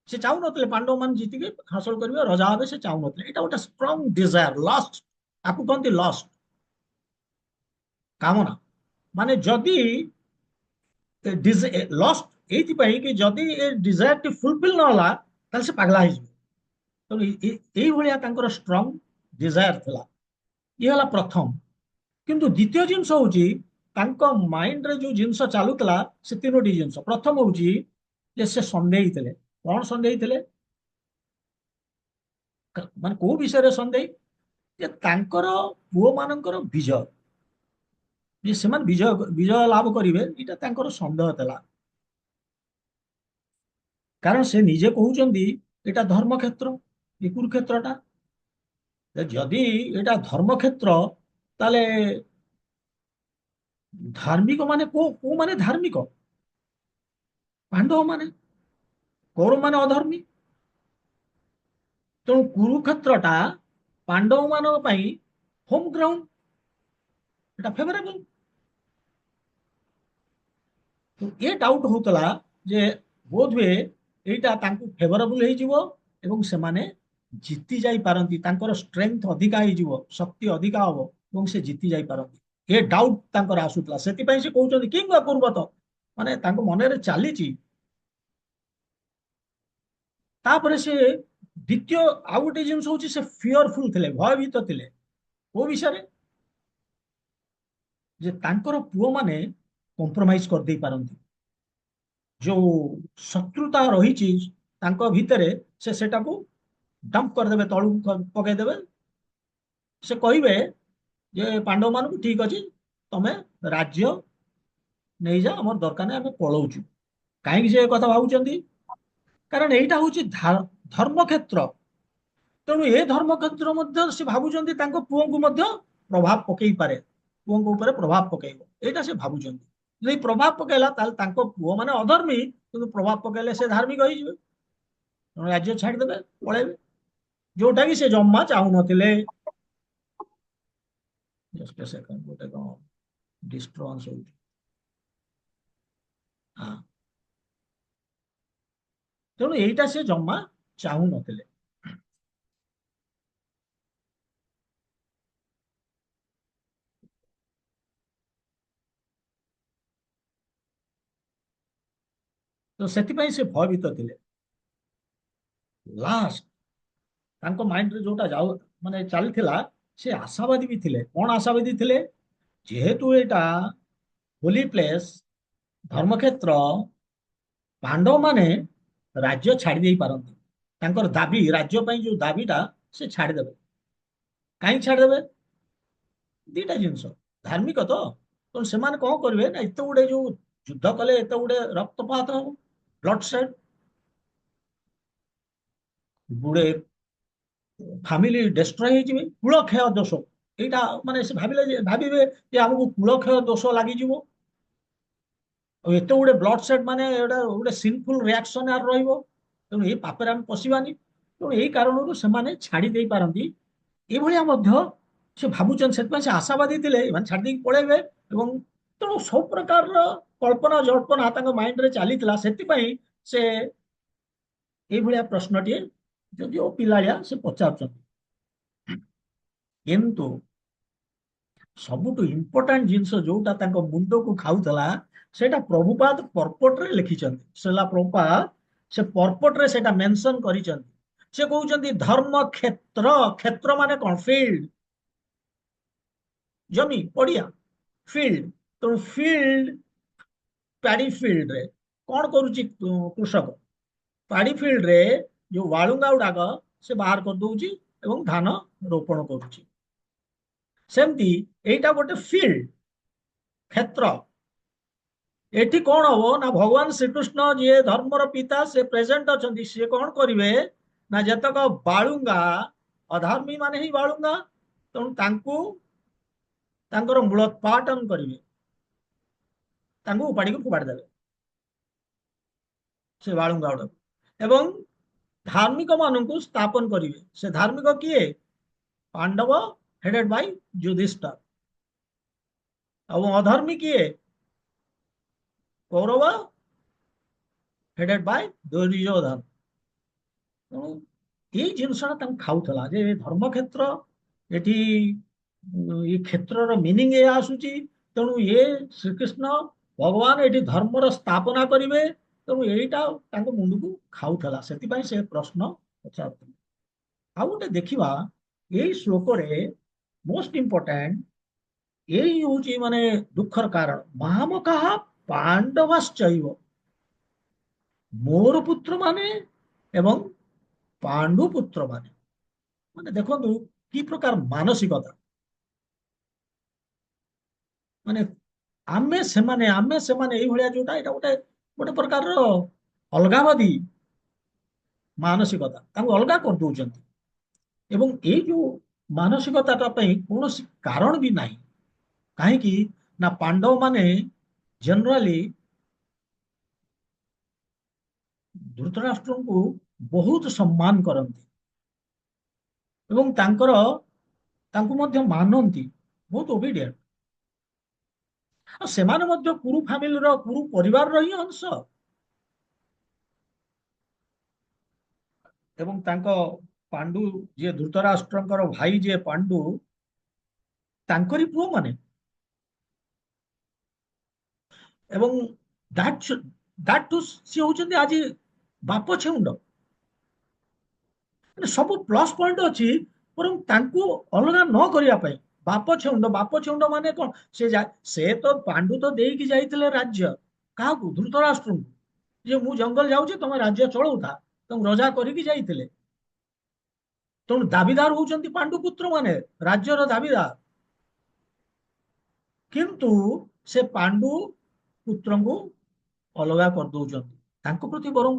ସେ ଚାହୁଁନଥିଲେ ପାଣ୍ଡବ ମାନେ ଜିତିକି ହାସଲ କରିବେ, ରଜା ହେବେ, ସେ ଚାହୁଁନଥିଲେ। ଏଇଟା ଗୋଟେ ଷ୍ଟ୍ରଙ୍ଗ ଡିଜାୟାର, ଲଷ୍ଟ, ଆକୁ କହନ୍ତି ଲଷ୍ଟ କାମନା। ମାନେ ଯଦି ଲଷ୍ଟ ଏଇଥିପାଇଁ କି ଯଦି ଏ ଡିଜାୟାରଟି ଫୁଲଫିଲ ନ ହେଲା ତାହେଲେ ସେ ପାଗଳା ହେଇଯିବ। ତେଣୁ ଏଇଭଳିଆ ତାଙ୍କର ଷ୍ଟ୍ରଙ୍ଗ ଡିଜାୟାର ଥିଲା। ଇଏ ହେଲା ପ୍ରଥମ। କିନ୍ତୁ ଦ୍ୱିତୀୟ ଜିନିଷ ହଉଛି ତାଙ୍କ ମାଇଣ୍ଡରେ ଯୋଉ ଜିନିଷ ଚାଲୁଥିଲା ସେ ତିନୋଟି ଜିନିଷ। ପ୍ରଥମ ହଉଛି ଯେ ସେ ସନ୍ଦେହୀ ଥିଲେ। କଣ ସନ୍ଦେହୀ ଥିଲେ? ମାନେ କୋଉ ବିଷୟରେ ସନ୍ଦେହୀ? ଯେ ତାଙ୍କର ପୁଅ ମାନଙ୍କର ବିଜୟ, ଯେ ସେମାନେ ବିଜୟ ଲାଭ କରିବେ, ଏଇଟା ତାଙ୍କର ସନ୍ଦେହ ଥିଲା। କାରଣ ସେ ନିଜେ କହୁଛନ୍ତି ଏଇଟା ଧର୍ମକ୍ଷେତ୍ର, ଏ କୁରୁକ୍ଷେତ୍ରଟା। ଯଦି ଏଇଟା ଧର୍ମକ୍ଷେତ୍ର ତାହେଲେ ଧାର୍ମିକ ମାନେ କୋଉମାନେ ଧାର୍ମିକ? ପାଣ୍ଡବ ମାନେ। କୌରବ ମାନେ ଅଧର୍ମୀ। ତେଣୁ କୁରୁକ୍ଷେତ୍ରଟା ପାଣ୍ଡବ ମାନଙ୍କ ପାଇଁ ହୋମ ଗ୍ରାଉଣ୍ଡ, ଏଟା ଫେଭରେବଲ। ଏ ଡାଉଟ ହଉଥିଲା ଯେ ବୋଧହୁଏ ଏଇଟା ତାଙ୍କୁ ଫେଭରେବଲ ହେଇଯିବ ଏବଂ ସେମାନେ ଜିତି ଯାଇପାରନ୍ତି, ତାଙ୍କର ଷ୍ଟ୍ରେଂଥ ଅଧିକା ହେଇଯିବ, ଶକ୍ତି ଅଧିକା ହବ ଏବଂ ସେ ଜିତି ଯାଇପାରନ୍ତି। ଏ ଡାଉଟ ତାଙ୍କର ଆସୁଥିଲା। ସେଥିପାଇଁ ସେ କହୁଛନ୍ତି କିଙ୍ଗ ଅକୁର୍ବତ, ମାନେ ତାଙ୍କ ମନରେ ଚାଲିଛି। ତାପରେ ସେ ଦ୍ୱିତୀୟ ଆଉ ଗୋଟେ ଜିନିଷ ହଉଛି ସେ ଫିୟରଫୁଲ ଥିଲେ, ଭୟଭୀତ ଥିଲେ। କୋଉ ବିଷୟରେ? ଯେ ତାଙ୍କର ପୁଅମାନେ କମ୍ପ୍ରମାଇଜ କରିଦେଇ ପାରନ୍ତି। ଯୋଉ ଶତ୍ରୁତା ରହିଛି ତାଙ୍କ ଭିତରେ ସେ ସେଟାକୁ ଡମ୍ପ କରିଦେବେ, ତଳକୁ ପକେଇଦେବେ। ସେ କହିବେ ଯେ ପାଣ୍ଡବ ମାନଙ୍କୁ ଠିକ ଅଛି ତମେ ରାଜ୍ୟ ନେଇଯା, ଆମର ଦରକାର ନାହିଁ, ଆମେ ପଳଉଛୁ। କାହିଁକି ସେ କଥା ଭାବୁଛନ୍ତି? କାରଣ ଏଇଟା ହଉଛି ଧର୍ମକ୍ଷେତ୍ର। ତେଣୁ ଏ ଧର୍ମକ୍ଷେତ୍ର ମଧ୍ୟ ସେ ଭାବୁଛନ୍ତି ତାଙ୍କ ପୁଅଙ୍କୁ ମଧ୍ୟ ପ୍ରଭାବ ପକେଇ ପାରେ, ପୁଅଙ୍କ ଉପରେ ପ୍ରଭାବ ପକେଇବ, ଏଇଟା ସେ ଭାବୁଛନ୍ତି। ଯଦି ପ୍ରଭାବ ପକେଇଲା ତାହେଲେ ତାଙ୍କ ପୁଅ ମାନେ ଅଧର୍ମୀ, କିନ୍ତୁ ପ୍ରଭାବ ପକେଇଲେ ସେ ଧାର୍ମିକ ହେଇଯିବେ, ରାଜ୍ୟ ଛାଡିଦେବେ, ପଳେଇବେ, ଯୋଉଟା କି ସେ ଜମା ଚାହୁଁନଥିଲେ। ଜଷ୍ଟ ସେକେଣ୍ଡ, ଗୋଟେ କଣ ଡିଷ୍ଟର୍ବାନ୍ସ ହଉଛି। ହଁ, ତେଣୁ ଏଇଟା ସେ ଜମା ଚାହୁଁନଥିଲେ। ତ ସେଥିପାଇଁ ସେ ଭୟଭୀତ ଥିଲେ। ଲାଷ୍ଟ ତାଙ୍କ ମାଇଣ୍ଡରେ ଯୋଉଟା ମାନେ ଚାଲିଥିଲା, ସେ ଆଶାବାଦୀ ବି ଥିଲେ। କଣ ଆଶାବାଦୀ ଥିଲେ? ଯେହେତୁ ଏଇଟା ହୋଲି ପ୍ଲେସ, ଧର୍ମକ୍ଷେତ୍ର, ପାଣ୍ଡବ ମାନେ ରାଜ୍ୟ ଛାଡି ଦେଇ ପାରନ୍ତି। ତାଙ୍କର ଦାବି, ରାଜ୍ୟ ପାଇଁ ଯୋଉ ଦାବିଟା ସେ ଛାଡିଦେବେ। କାହିଁକି ଛାଡିଦେବେ? ଦିଟା ଜିନିଷ ଧାର୍ମିକ ତ ତେଣୁ ସେମାନେ କଣ କରିବେ ନା ଏତେ ଗୁଡେ ଯୋଉ ଯୁଦ୍ଧ କଲେ ଏତେ ଗୁଡେ ରକ୍ତପାତ ହବ ବ୍ଲଡ ସେଡ୍ ଗୁଡେ ଫାମିଲି ଡେଷ୍ଟ୍ରୟ ହେଇଯିବେ କୁଳକ୍ଷୟ ଦୋଷ ଏଇଟା ମାନେ ସେ ଭାବିବେ ଯେ ଆମକୁ କୁଳକ୍ଷୟ ଦୋଷ ଲାଗିଯିବ ଆଉ ଏତେ ଗୁଡେ ବ୍ଲଡ ସେଡ୍ ମାନେ ଏଇଟା ଗୋଟେ ସିନଫୁଲ ରିଆକ୍ସନ ଆର ରହିବ ତେଣୁ ଏଇ ପାପରେ ଆମେ ପଶିବାନି ତେଣୁ ଏଇ କାରଣରୁ ସେମାନେ ଛାଡି ଦେଇ ପାରନ୍ତି ଏଇଭଳିଆ ମଧ୍ୟ ସେ ଭାବୁଛନ୍ତି ସେଥିପାଇଁ ସେ ଆଶାବାଦୀ ଥିଲେ ଏମାନେ ଛାଡି ଦେଇକି ପଳେଇବେ ଏବଂ ତେଣୁ ସବୁ ପ୍ରକାରର କଳ୍ପନା ଜଳ୍ପନା ତାଙ୍କ ମାଇଣ୍ଡରେ ଚାଲିଥିଲା ସେଥିପାଇଁ ସେ ଏଇଭଳିଆ ପ୍ରଶ୍ନଟିଏ ଯଦିଓ ପିଲାଳିଆ ସେ ପଚାରୁଛନ୍ତି କିନ୍ତୁ ସବୁଠୁ ଇମ୍ପୋର୍ଟାଣ୍ଟ ଜିନିଷ ଯୋଉଟା ତାଙ୍କ ମୁଣ୍ଡକୁ ଖାଉଥିଲା ସେଇଟା ପ୍ରଭୁପାଦ ପର୍ପଟରେ ଲେଖିଛନ୍ତି ସେଲା ପ୍ରଭୁପାଦ ସେ ପର୍ପଟରେ ସେଇଟା ମେନସନ କରିଛନ୍ତି ସେ କହୁଛନ୍ତି ଧର୍ମ କ୍ଷେତ୍ର କ୍ଷେତ୍ର ମାନେ କଣ ଫିଲ୍ଡ ଜମି ପଡିଆ ଫିଲ୍ଡ ତେଣୁ ଫିଲ୍ଡ ପ୍ୟାଡି ଫିଲ୍ଡରେ କଣ କରୁଛି କୃଷକ ପାଡି ଫିଲ୍ଡରେ ଯୋଉ ବାଳୁଙ୍ଗା ଗୁଡାକ ସେ ବାହାର କରିଦଉଛି ଏବଂ ଧାନ ରୋପଣ କରୁଛି ସେମିତି ଏଇଟା ଗୋଟେ ଫିଲ୍ଡ କ୍ଷେତ୍ର ଏଠି କଣ ହବ ନା ଭଗବାନ ଶ୍ରୀକୃଷ୍ଣ ଯିଏ ଧର୍ମର ପିତା ସେ ପ୍ରେଜେଣ୍ଟ ଅଛନ୍ତି ସିଏ କଣ କରିବେ ନା ଯେତେକ ବାଳୁଙ୍ଗା ଅଧର୍ମୀ ମାନେ ହିଁ ବାଳୁଙ୍ଗା ତେଣୁ ତାଙ୍କୁ ତାଙ୍କର ମୂଳୋତ୍ପାଟନ କରିବେ ତାଙ୍କୁ ଉପାଡ଼ିକି ଫୋପାଡ଼ି ଦେବେ ସେ ବାଳୁଙ୍ଗା ଗୁଡାକୁ ଏବଂ ଧାର୍ମିକ ମାନଙ୍କୁ ସ୍ଥାପନ କରିବେ ସେ ଧାର୍ମିକ କିଏ ପାଣ୍ଡବ ହେଡେଡ ବାଇ ଯୁଧିଷ୍ଠର ଏବଂ ଅଧର୍ମୀ କିଏ କୌରବ ହେଡେଡ ବାଇ ଦୁର୍ଯ୍ୟୋଧନ ତେଣୁ ଏଇ ଜିନିଷଟା ତାଙ୍କୁ ଖାଉଥିଲା ଯେ ଧର୍ମକ୍ଷେତ୍ର ଏଠି ଏଇ କ୍ଷେତ୍ରର ମିନିଂ ଏଇଆ ଆସୁଛି ତେଣୁ ଇଏ ଶ୍ରୀକୃଷ୍ଣ ଭଗବାନ ଏଠି ଧର୍ମର ସ୍ଥାପନା କରିବେ ତେଣୁ ଏଇଟା ତାଙ୍କ ମୁଣ୍ଡକୁ ଖାଉଥିଲା ସେଥିପାଇଁ ସେ ପ୍ରଶ୍ନ ପଚାରୁଥିଲେ ଆଉ ଗୋଟେ ଦେଖିବା ଏଇ ଶ୍ଲୋକରେ ମୋଷ୍ଟ ଇମ୍ପୋର୍ଟାଣ୍ଟ ଏଇ ହଉଛି ମାନେ ଦୁଃଖର କାରଣ ମହାମକାହ ପାଣ୍ଡବାଶ୍ଚୈବ ମୋର ପୁତ୍ର ମାନେ ଏବଂ ପାଣ୍ଡୁ ପୁତ୍ର ମାନେ ମାନେ ଦେଖନ୍ତୁ କି ପ୍ରକାର ମାନସିକତା ମାନେ ଆମେ ସେମାନେ ଏଇଭଳିଆ ଯୋଉଟା ଏଇଟା ଗୋଟେ ଗୋଟେ ପ୍ରକାରର ଅଲଗାବାଦୀ ମାନସିକତା ତାଙ୍କୁ ଅଲଗା କରିଦଉଛନ୍ତି ଏବଂ ଏଇ ଯୋଉ ମାନସିକତାଟା ପାଇଁ କୌଣସି କାରଣ ବି ନାହିଁ କାହିଁକି ନା ପାଣ୍ଡବ ମାନେ ଜେନେରାଲି ଧୃତରାଷ୍ଟ୍ରଙ୍କୁ ବହୁତ ସମ୍ମାନ କରନ୍ତି ଏବଂ ତାଙ୍କୁ ମଧ୍ୟ ମାନନ୍ତି ବହୁତ ଓବିଡିଏଣ୍ଟ ଆଉ ସେମାନେ ମଧ୍ୟ କୁରୁ ଫ୍ୟାମିଲିର କୁରୁ ପରିବାରର ହିଁ ଅଂଶ ଏବଂ ତାଙ୍କ ପାଣ୍ଡୁ ଯିଏ ଧୃତରାଷ୍ଟ୍ରଙ୍କର ଭାଇ ଯିଏ ପାଣ୍ଡୁ ତାଙ୍କରି ପୁଅ ମାନେ ଏବଂ ଦାଟ ସିଏ ହଉଛନ୍ତି ଆଜି ବାପ ଛେଉଣ୍ଡ ମାନେ ସବୁ ପ୍ଲସ ପଏଣ୍ଟ ଅଛି ବରଂ ତାଙ୍କୁ ଅଲଗା ନ କରିବା ପାଇଁ ବାପ ଛେଉଣ୍ଡ ମାନେ କଣ ସେ ତ ପାଣ୍ଡୁ ତ ଦେଇକି ଯାଇଥିଲେ ରାଜ୍ୟ କାହାକୁ ଧୃତରାଷ୍ଟ୍ରଙ୍କୁ ଯେ ମୁଁ ଜଙ୍ଗଲ ଯାଉଛି ତମେ ରାଜ୍ୟ ଚଳଉଥା ତମ ରଜା କରିକି ଯାଇଥିଲେ ତେଣୁ ଦାବିଦାର ହଉଛନ୍ତି ପାଣ୍ଡୁ ପୁତ୍ର ମାନେ ରାଜ୍ୟର ଦାବିଦାର କିନ୍ତୁ ସେ ପାଣ୍ଡୁ ପୁତ୍ରଙ୍କୁ ଅଲଗା କରିଦଉଛନ୍ତି ତାଙ୍କ ପ୍ରତି ବରଂ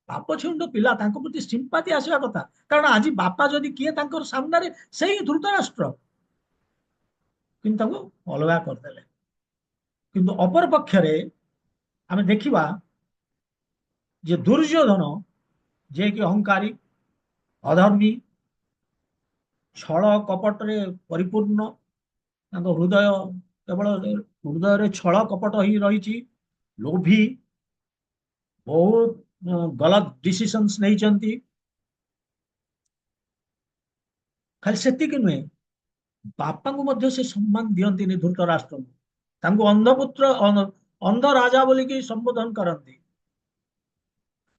ବାପ ଛେଉଣ୍ଡ ପିଲା ତାଙ୍କ ପ୍ରତି ସିମ୍ପାତି ଆସିବା କଥା କାରଣ ଆଜି ବାପା ଯଦି କିଏ ତାଙ୍କର ସାମ୍ନାରେ ସେଇ ଧୃତରାଷ୍ଟ୍ର କିନ୍ତୁ ତାଙ୍କୁ ଅଲଗା କରିଦେଲେ କିନ୍ତୁ ଅପର ପକ୍ଷରେ ଆମେ ଦେଖିବା ଯେ ଦୁର୍ଯ୍ୟୋଧନ ଯିଏକି ଅହଙ୍କାରୀ ଅଧର୍ମୀ ଛଳ କପଟରେ ପରିପୂର୍ଣ୍ଣ ତାଙ୍କ କେବଳ ହୃଦୟରେ ଛଳ କପଟ ହିଁ ରହିଛି ଲୋଭୀ ବହୁତ ଗଲତ ଡିସିସନ୍ସ ନେଇଛନ୍ତି ଖାଲି ସେତିକି ନୁହେଁ ବାପାଙ୍କୁ ମଧ୍ୟ ସେ ସମ୍ମାନ ଦିଅନ୍ତିନି ଧୃତରାଷ୍ଟ୍ରଙ୍କୁ ତାଙ୍କୁ ଅନ୍ଧପୁତ୍ର ଅନ୍ଧ ରାଜା ବୋଲିକି ସମ୍ବୋଧନ କରନ୍ତି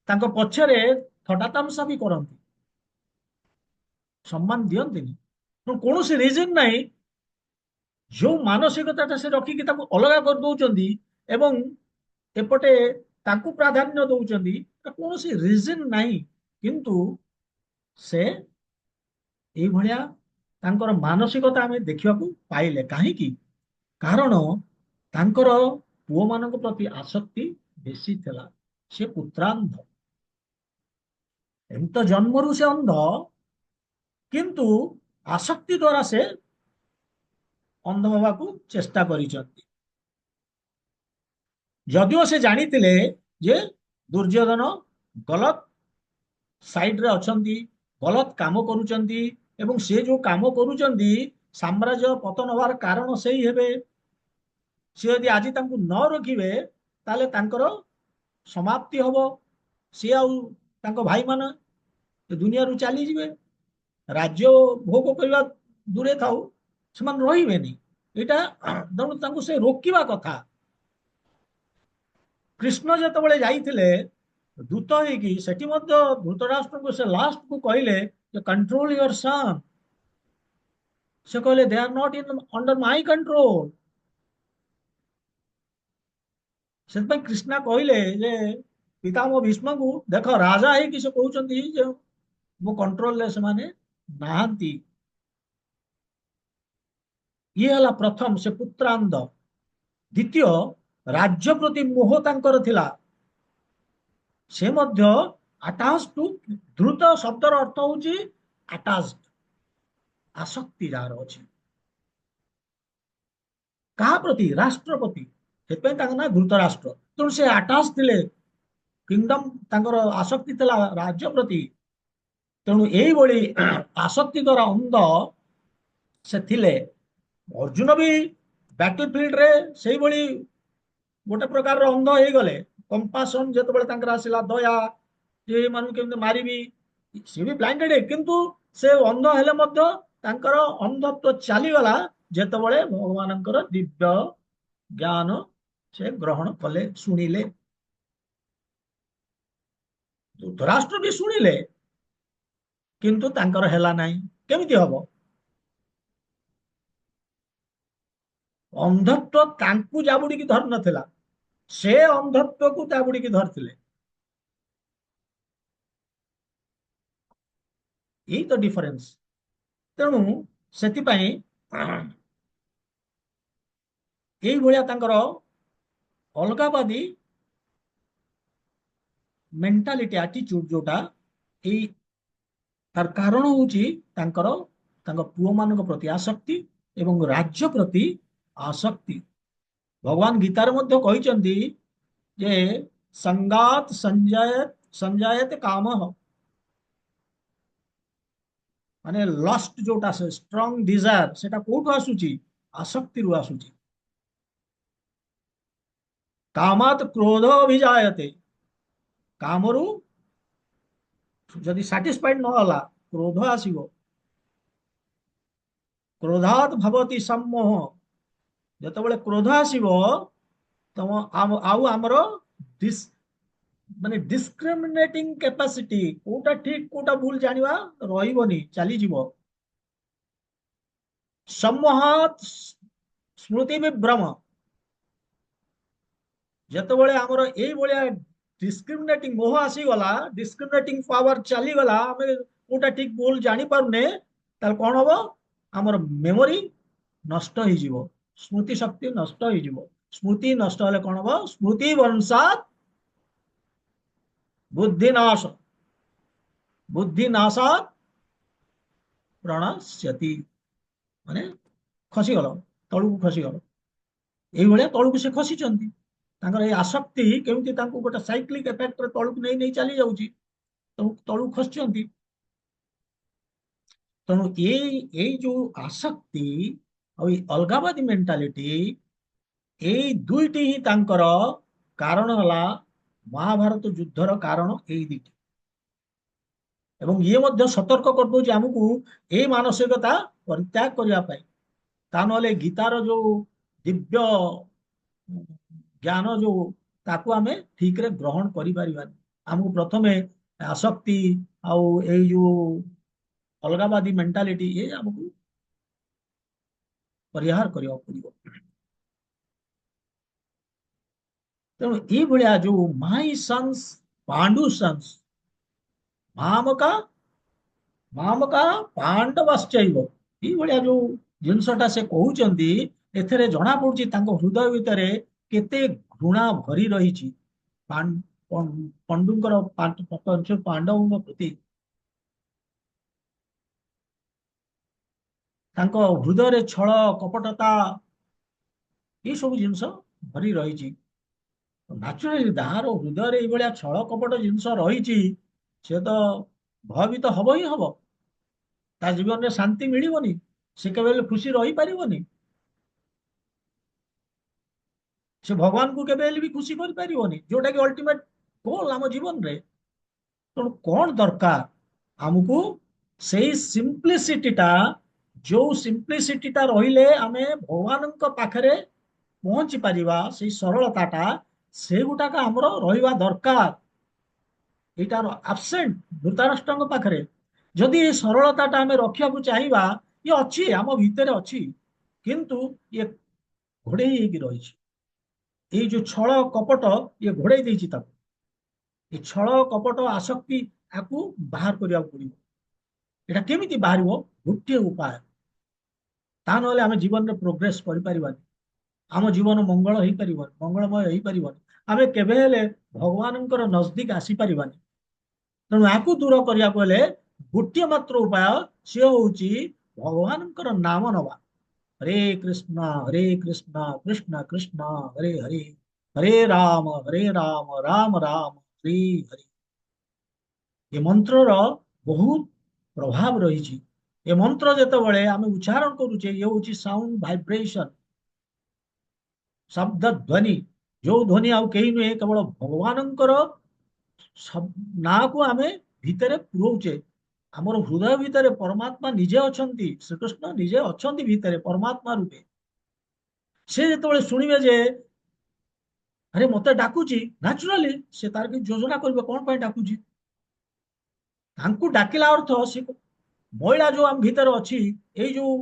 ତାଙ୍କ ପଛରେ ଥଟ୍ଟା ତାମସା ବି କରନ୍ତି ସମ୍ମାନ ଦିଅନ୍ତିନି କୌଣସି ରିଜନ ନାହିଁ ଯୋଉ ମାନସିକତାଟା ସେ ରଖିକି ତାକୁ ଅଲଗା କରିଦଉଛନ୍ତି ଏବଂ ଏପଟେ ତାଙ୍କୁ ପ୍ରାଧାନ୍ୟ ଦଉଛନ୍ତି କୌଣସି ରିଜନ ନାହିଁ କିନ୍ତୁ ସେ ଏଇଭଳିଆ ତାଙ୍କର ମାନସିକତା ଆମେ ଦେଖିବାକୁ ପାଇଲେ। କାହିଁକି? କାରଣ ତାଙ୍କର ପୁଅମାନଙ୍କ ପ୍ରତି ଆସକ୍ତି ବେଶୀ ଥିଲା। ସେ ପୁତ୍ରାନ୍ଧ, ଏମିତି ତ ଜନ୍ମରୁ ସେ ଅନ୍ଧ, କିନ୍ତୁ ଆସକ୍ତି ଦ୍ୱାରା ସେ ଅନ୍ଧ ହେବାକୁ ଚେଷ୍ଟା କରିଛନ୍ତି। ଯଦିଓ ସେ ଜାଣିଥିଲେ ଯେ ଦୁର୍ଯ୍ୟୋଧନ ଗଲତ ସାଇଡରେ ଅଛନ୍ତି, ଗଲତ କାମ କରୁଛନ୍ତି, ଏବଂ ସେ ଯୋଉ କାମ କରୁଛନ୍ତି ସାମ୍ରାଜ୍ୟ ପତନ ହବାର କାରଣ ସେଇ ହେବେ। ସେ ଯଦି ଆଜି ତାଙ୍କୁ ନ ରଖିବେ ତାହେଲେ ତାଙ୍କର ସମାପ୍ତି ହବ। ସିଏ ଆଉ ତାଙ୍କ ଭାଇମାନେ ଦୁନିଆରୁ ଚାଲିଯିବେ। ରାଜ୍ୟ ଭୋଗ କରିବା ଦୂରେ ଥାଉ, ସେମାନେ ରହିବେନି। ଏଇଟା ତେଣୁ ତାଙ୍କୁ ସେ ରୋକିବା କଥା। କୃଷ୍ଣ ଯେତେବେଳେ ଯାଇଥିଲେ ଦୂତ ହେଇକି, ସେଠି ମଧ୍ୟ ଧୃତରାଷ୍ଟ୍ରଙ୍କୁ ସେ ଲାଷ୍ଟକୁ କହିଲେ ଯେ କଣ୍ଟ୍ରୋଲ ୟୁର ସନ୍। ସେ କହିଲେ they are not in under my control. ସେଥିପାଇଁ କୃଷ୍ଣା କହିଲେ ଯେ ପିତାମହ ଭୀଷ୍ମଙ୍କୁ, ଦେଖ ରାଜା ହେଇକି ସେ କହୁଛନ୍ତି ଯେ ମୋ କଣ୍ଟ୍ରୋଲରେ ସେମାନେ ନାହାନ୍ତି। ଇଏ ହେଲା ପ୍ରଥମ, ସେ ପୁତ୍ରାନ୍ଧ। ଦ୍ୱିତୀୟ, ରାଜ୍ୟ ପ୍ରତି ମୋହ ତାଙ୍କର ଥିଲା। ସେ ମଧ୍ୟ ଆଟାଚ ଟୁ, ଦ୍ରୁତ ଶବ୍ଦର ଅର୍ଥ ହଉଛି ଆଟାଚ, ଆସକ୍ତି ଯାହାର ଅଛି। କାହା ପ୍ରତି? ରାଷ୍ଟ୍ର ପ୍ରତି। ସେଥିପାଇଁ ତାଙ୍କ ନାଁ ଧୃତରାଷ୍ଟ୍ର। ତେଣୁ ସେ ଆଟାଚ ଥିଲେ, କିଙ୍ଗଡମ, ତାଙ୍କର ଆସକ୍ତି ଥିଲା ରାଜ୍ୟ ପ୍ରତି। ତେଣୁ ଏଇଭଳି ଆସକ୍ତି ଦ୍ୱାରା ଅନ୍ଧ ସେ ଥିଲେ। ଅର୍ଜୁନ ବି ବ୍ୟାଟଲ ଫିଲ୍ଡରେ ସେଇଭଳି ଗୋଟେ ପ୍ରକାରର ଅନ୍ଧ ହେଇଗଲେ। କମ୍ପାସନ ଯେତେବେଳେ ତାଙ୍କର ଆସିଲା, ଦୟା, ଯେ ଏମାନଙ୍କୁ କେମିତି ମାରିବି, ସେ ବି ବ୍ଲାଇଣ୍ଡେଡ, କିନ୍ତୁ ସେ ଅନ୍ଧ ହେଲେ ମଧ୍ୟ ତାଙ୍କର ଅନ୍ଧତ୍ୱ ଚାଲିଗଲା ଯେତେବେଳେ ଭଗବାନଙ୍କର ଦିବ୍ୟ ଜ୍ଞାନ ସେ ଗ୍ରହଣ କଲେ, ଶୁଣିଲେ। ଧୃତରାଷ୍ଟ୍ର ବି ଶୁଣିଲେ, କିନ୍ତୁ ତାଙ୍କର ହେଲା ନାହିଁ। କେମିତି ହବ? ଅନ୍ଧତ୍ୱ ତାଙ୍କୁ ଜାବୁଡିକି ଧରି ନଥିଲା, ସେ ଅନ୍ଧତ୍ୱକୁ ଜାବୁଡିକି ଧରିଥିଲେ। ଏଇ ତ ଡିଫରେନ୍ସ। ତେଣୁ ସେଥିପାଇଁ ଏଇଭଳିଆ ତାଙ୍କର ଅଲଗାବାଦୀ ମେଣ୍ଟାଲିଟି, ଆଟିଚ୍ୟୁଡ ଯୋଉଟା, ଏଇ ତାର କାରଣ ହଉଛି ତାଙ୍କର ତାଙ୍କ ପୁଅମାନଙ୍କ ପ୍ରତି ଆସକ୍ତି ଏବଂ ରାଜ୍ୟ ପ୍ରତି ଆସକ୍ତି। ଭଗବାନ ଗୀତାରେ ମଧ୍ୟ କହିଛନ୍ତି ଯେ ସଙ୍ଗାତ ସଞ୍ଜାୟତ କାମ, ମାନେ ଲଷ୍ଟ ଯୋଉଟା, ଷ୍ଟ୍ରଙ୍ଗ ଡିଜାୟାର, ସେଟା କୋଉଠୁ ଆସୁଛି? ଆସକ୍ତିରୁ ଆସୁଛି। କାମାତ କ୍ରୋଧ ଅଭିଜାୟତେ, କାମରୁ ଯଦି ସାଟିସ୍ଫାଇଡ ନହେଲା କ୍ରୋଧ ଆସିବ। କ୍ରୋଧାତ ଭବତି ସମ୍ମୋହ, ଯେତେବେଳେ କ୍ରୋଧ ଆସିବ ତମ ଆଉ ଆମର ମାନେ ଡିସ୍କ୍ରିମିନେଟିଂ କାପାସିଟି, କୋଉଟା ଠିକ କୋଉଟା ଭୁଲ ଜାଣିବା ରହିବନି, ଚାଲିଯିବ। ସମ୍ମୋହାତ ସ୍ମୃତି ବିଭ୍ରମ, ଯେତେବେଳେ ଆମର ଏଇଭଳିଆ ଡିସ୍କ୍ରିମିନେଟିଂ ମୋହ ଆସିଗଲା, ଡିସ୍କ୍ରିମିନେଟିଂ ପାୱାର ଚାଲିଗଲା, ଆମେ କୋଉଟା ଠିକ ଭୁଲ ଜାଣିପାରୁନେ, ତାହେଲେ କଣ ହବ? ଆମର ମେମୋରି ନଷ୍ଟ ହେଇଯିବ, ସ୍ମୃତି ଶକ୍ତି ନଷ୍ଟ ହେଇଯିବ। ସ୍ମୃତି ନଷ୍ଟ ହେଲେ କଣ ହବ? ସ୍ମୃତି ବଂଶାତ ବୁଦ୍ଧି ନାଶ, ବୁଦ୍ଧି ନାଶାତ ପ୍ରଣଶ୍ୟତି, ମାନେ ଖସିଗଲ, ତଳକୁ ଖସିଗଲ। ଏଇଭଳିଆ ତଳକୁ ସେ ଖସିଛନ୍ତି। ତାଙ୍କର ଏଇ ଆସକ୍ତି କେମିତି ତାଙ୍କୁ ଗୋଟେ ସାଇକ୍ଲିକ ଏଫେକ୍ଟରେ ତଳକୁ ନେଇ ନେଇ ଚାଲି ଯାଉଛି, ତଳକୁ ଖସିଛନ୍ତି। ତେଣୁ ଏଇ ଯୋଉ ଆସକ୍ତି ଆଉ ଏଇ ଅଲଗାବାଦୀ ମେଣ୍ଟାଲିଟି, ଏଇ ଦୁଇଟି ହିଁ ତାଙ୍କର କାରଣ ହେଲା ମହାଭାରତ ଯୁଦ୍ଧର କାରଣ, ଏଇ ଦୁଇଟି। ଏବଂ ଇଏ ମଧ୍ୟ ସତର୍କ କରିଦଉଛି ଆମକୁ ଏଇ ମାନସିକତା ପରିତ୍ୟାଗ କରିବା ପାଇଁ। ତା ନହେଲେ ଗୀତାର ଯୋଉ ଦିବ୍ୟ ଜ୍ଞାନ ଯୋଉ, ତାକୁ ଆମେ ଠିକରେ ଗ୍ରହଣ କରିପାରିବାନି। ଆମକୁ ପ୍ରଥମେ ଆସକ୍ତି ଆଉ ଏଇ ଯୋଉ ଅଲଗାବାଦୀ ମେଣ୍ଟାଲିଟି, ଏ ଆମକୁ ପରିହାର କରିବାକୁ ପଡିବ। ତେଣୁ ଏଇଭଳିଆ ଯୋଉ ମାଇ ସନ୍ସ ପାଣ୍ଡୁ ସନ୍ସ ମାମକା ମାମକା ପାଣ୍ଡବଶ୍ଚୈବ, ଏଇଭଳିଆ ଯୋଉ ଜିନିଷଟା ସେ କହୁଛନ୍ତି, ଏଥିରେ ଜଣା ପଡୁଛି ତାଙ୍କ ହୃଦୟ ଭିତରେ କେତେ ଘୃଣା ଭରି ରହିଛି ପଣ୍ଡୁଙ୍କର ପାଣ୍ଡବଙ୍କ ପ୍ରତି। ତାଙ୍କ ହୃଦୟରେ ଛଳ କପଟତା ଏଇ ସବୁ ଜିନିଷ ଭରି ରହିଛି। ନାଚୁରାଲି ଯାହାର ହୃଦୟରେ ଏଇଭଳିଆ ଛଳ କପଟ ଜିନିଷ ରହିଛି, ସେ ତ ଭୟଭୀତ ହବ ହିଁ ହବ। ତା ଜୀବନରେ ଶାନ୍ତି ମିଳିବନି, ସେ କେବେ ହେଲେ ଖୁସି ରହିପାରିବନି, ସେ ଭଗବାନଙ୍କୁ କେବେ ହେଲେ ବି ଖୁସି କରିପାରିବନି, ଯୋଉଟା କି ଅଲ୍ଟିମେଟ ଗୋଲ ଆମ ଜୀବନରେ। ତେଣୁ କଣ ଦରକାର ଆମକୁ? ସେଇ ସିମ୍ପ୍ଲିସିଟିଟା, ଯୋଉ ସିମ୍ପ୍ଲିସିଟିଟା ରହିଲେ ଆମେ ଭଗବାନଙ୍କ ପାଖରେ ପହଞ୍ଚି ପାରିବା, ସେଇ ସରଳତାଟା, ସେଗୁଟାକ ଆମର ରହିବା ଦରକାର। ଏଇଟାର ଆବସେଣ୍ଟ ଧୃତରାଷ୍ଟ୍ରଙ୍କ ପାଖରେ। ଯଦି ଏ ସରଳତାଟା ଆମେ ରଖିବାକୁ ଚାହିଁବା, ଇଏ ଅଛି ଆମ ଭିତରେ ଅଛି, କିନ୍ତୁ ଇଏ ଘୋଡେଇ ହେଇକି ରହିଛି। ଏଇ ଯୋଉ ଛଳ କପଟ ଇଏ ଘୋଡେଇ ଦେଇଛି ତାକୁ। ଏ ଛଳ କପଟ ଆସକ୍ତି, ଆକୁ ବାହାର କରିବାକୁ ପଡିବ। ଏଟା କେମିତି ବାହାରିବ? ଗୋଟିଏ ଉପାୟ, ତା ନହେଲେ ଆମେ ଜୀବନରେ ପ୍ରୋଗ୍ରେସ କରିପାରିବାନି, ଆମ ଜୀବନ ମଙ୍ଗଳ ହେଇପାରିବନି, ମଙ୍ଗଳମୟ ହେଇପାରିବନି, ଆମେ କେବେ ହେଲେ ଭଗବାନଙ୍କର ନଜଦିକ ଆସିପାରିବାନି। ତେଣୁ ଏହାକୁ ଦୂର କରିବାକୁ ହେଲେ ଗୋଟିଏ ମାତ୍ର ଉପାୟ, ସିଏ ହଉଛି ଭଗବାନଙ୍କର ନାମ ନବା। ହରେ କୃଷ୍ଣ କୃଷ୍ଣ କୃଷ୍ଣ ହରେ ହରେ, ହରେ ରାମ ରାମ ରାମ ହରେ ହରେ। ଏ ମନ୍ତ୍ରର ବହୁତ ପ୍ରଭାବ ରହିଛି। ଏ ମନ୍ତ୍ର ଯେତେବେଳେ ଆମେ ଉଚ୍ଚାରଣ କରୁଛେ, ଇଏ ହଉଛି ସାଉଣ୍ଡ ଭାଇବ୍ରେସନ, ଶବ୍ଦ ଧ୍ୱନି। ଯୋଉ ଧ୍ୱନି ଆଉ କେହି ନୁହେଁ, କେବଳ ଭଗବାନଙ୍କର ନାଁକୁ ଆମେ ଭିତରେ ପୁରଉଛେ। ଆମର ହୃଦୟ ଭିତରେ ପରମାତ୍ମା ନିଜେ ଅଛନ୍ତି, ଶ୍ରୀକୃଷ୍ଣ ନିଜେ ଅଛନ୍ତି ଭିତରେ ପରମାତ୍ମା ରୂପେ। ସେ ଯେତେବେଳେ ଶୁଣିବେ ଯେ ଆରେ ମତେ ଡାକୁଛି, ନାଚୁରାଲି ସେ ତାର କିଛି ଯୋଜନା କରିବେ କଣ ପାଇଁ ଡାକୁଛି। ତାଙ୍କୁ ଡାକିଲା ଅର୍ଥ, ସେ ମଇଳା ଯୋଉ ଆମ ଭିତରେ ଅଛି, ଏଇ ଯୋଉ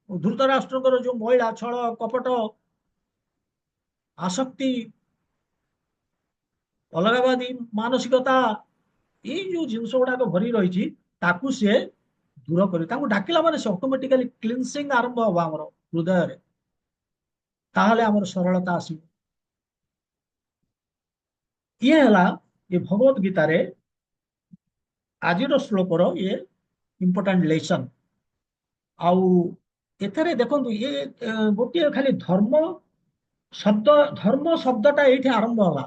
ଧୃତରାଷ୍ଟ୍ରଙ୍କର ଯୋଉ ମଇଳା, ଛଳ କପଟ, ଆସକ୍ତି, ଅଲଗାବାଦୀ ମାନସିକତା, ଏଇ ଯୋଉ ଜିନିଷ ଗୁଡାକ ଭରି ରହିଛି, ତାକୁ ସିଏ ଦୂର କରି, ତାଙ୍କୁ ଡାକିଲା ମାନେ ସେ ଅଟୋମେଟିକାଲି କ୍ଲିନସିଂ ଆରମ୍ଭ ହବ ଆମର ହୃଦୟରେ। ତାହେଲେ ଆମର ସରଳତା ଆସିବ। ଇଏ ହେଲା ଏ ଭଗବତ ଗୀତାରେ ଆଜିର ଶ୍ଲୋକର ଇଏ ଇମ୍ପୋର୍ଟାଣ୍ଟ ଲେସନ। ଆଉ ଏଥିରେ ଦେଖନ୍ତୁ, ଇଏ ଗୋଟିଏ ଖାଲି ଧର୍ମ ଶବ୍ଦଟା ଏଇଠି ଆରମ୍ଭ ହେଲା।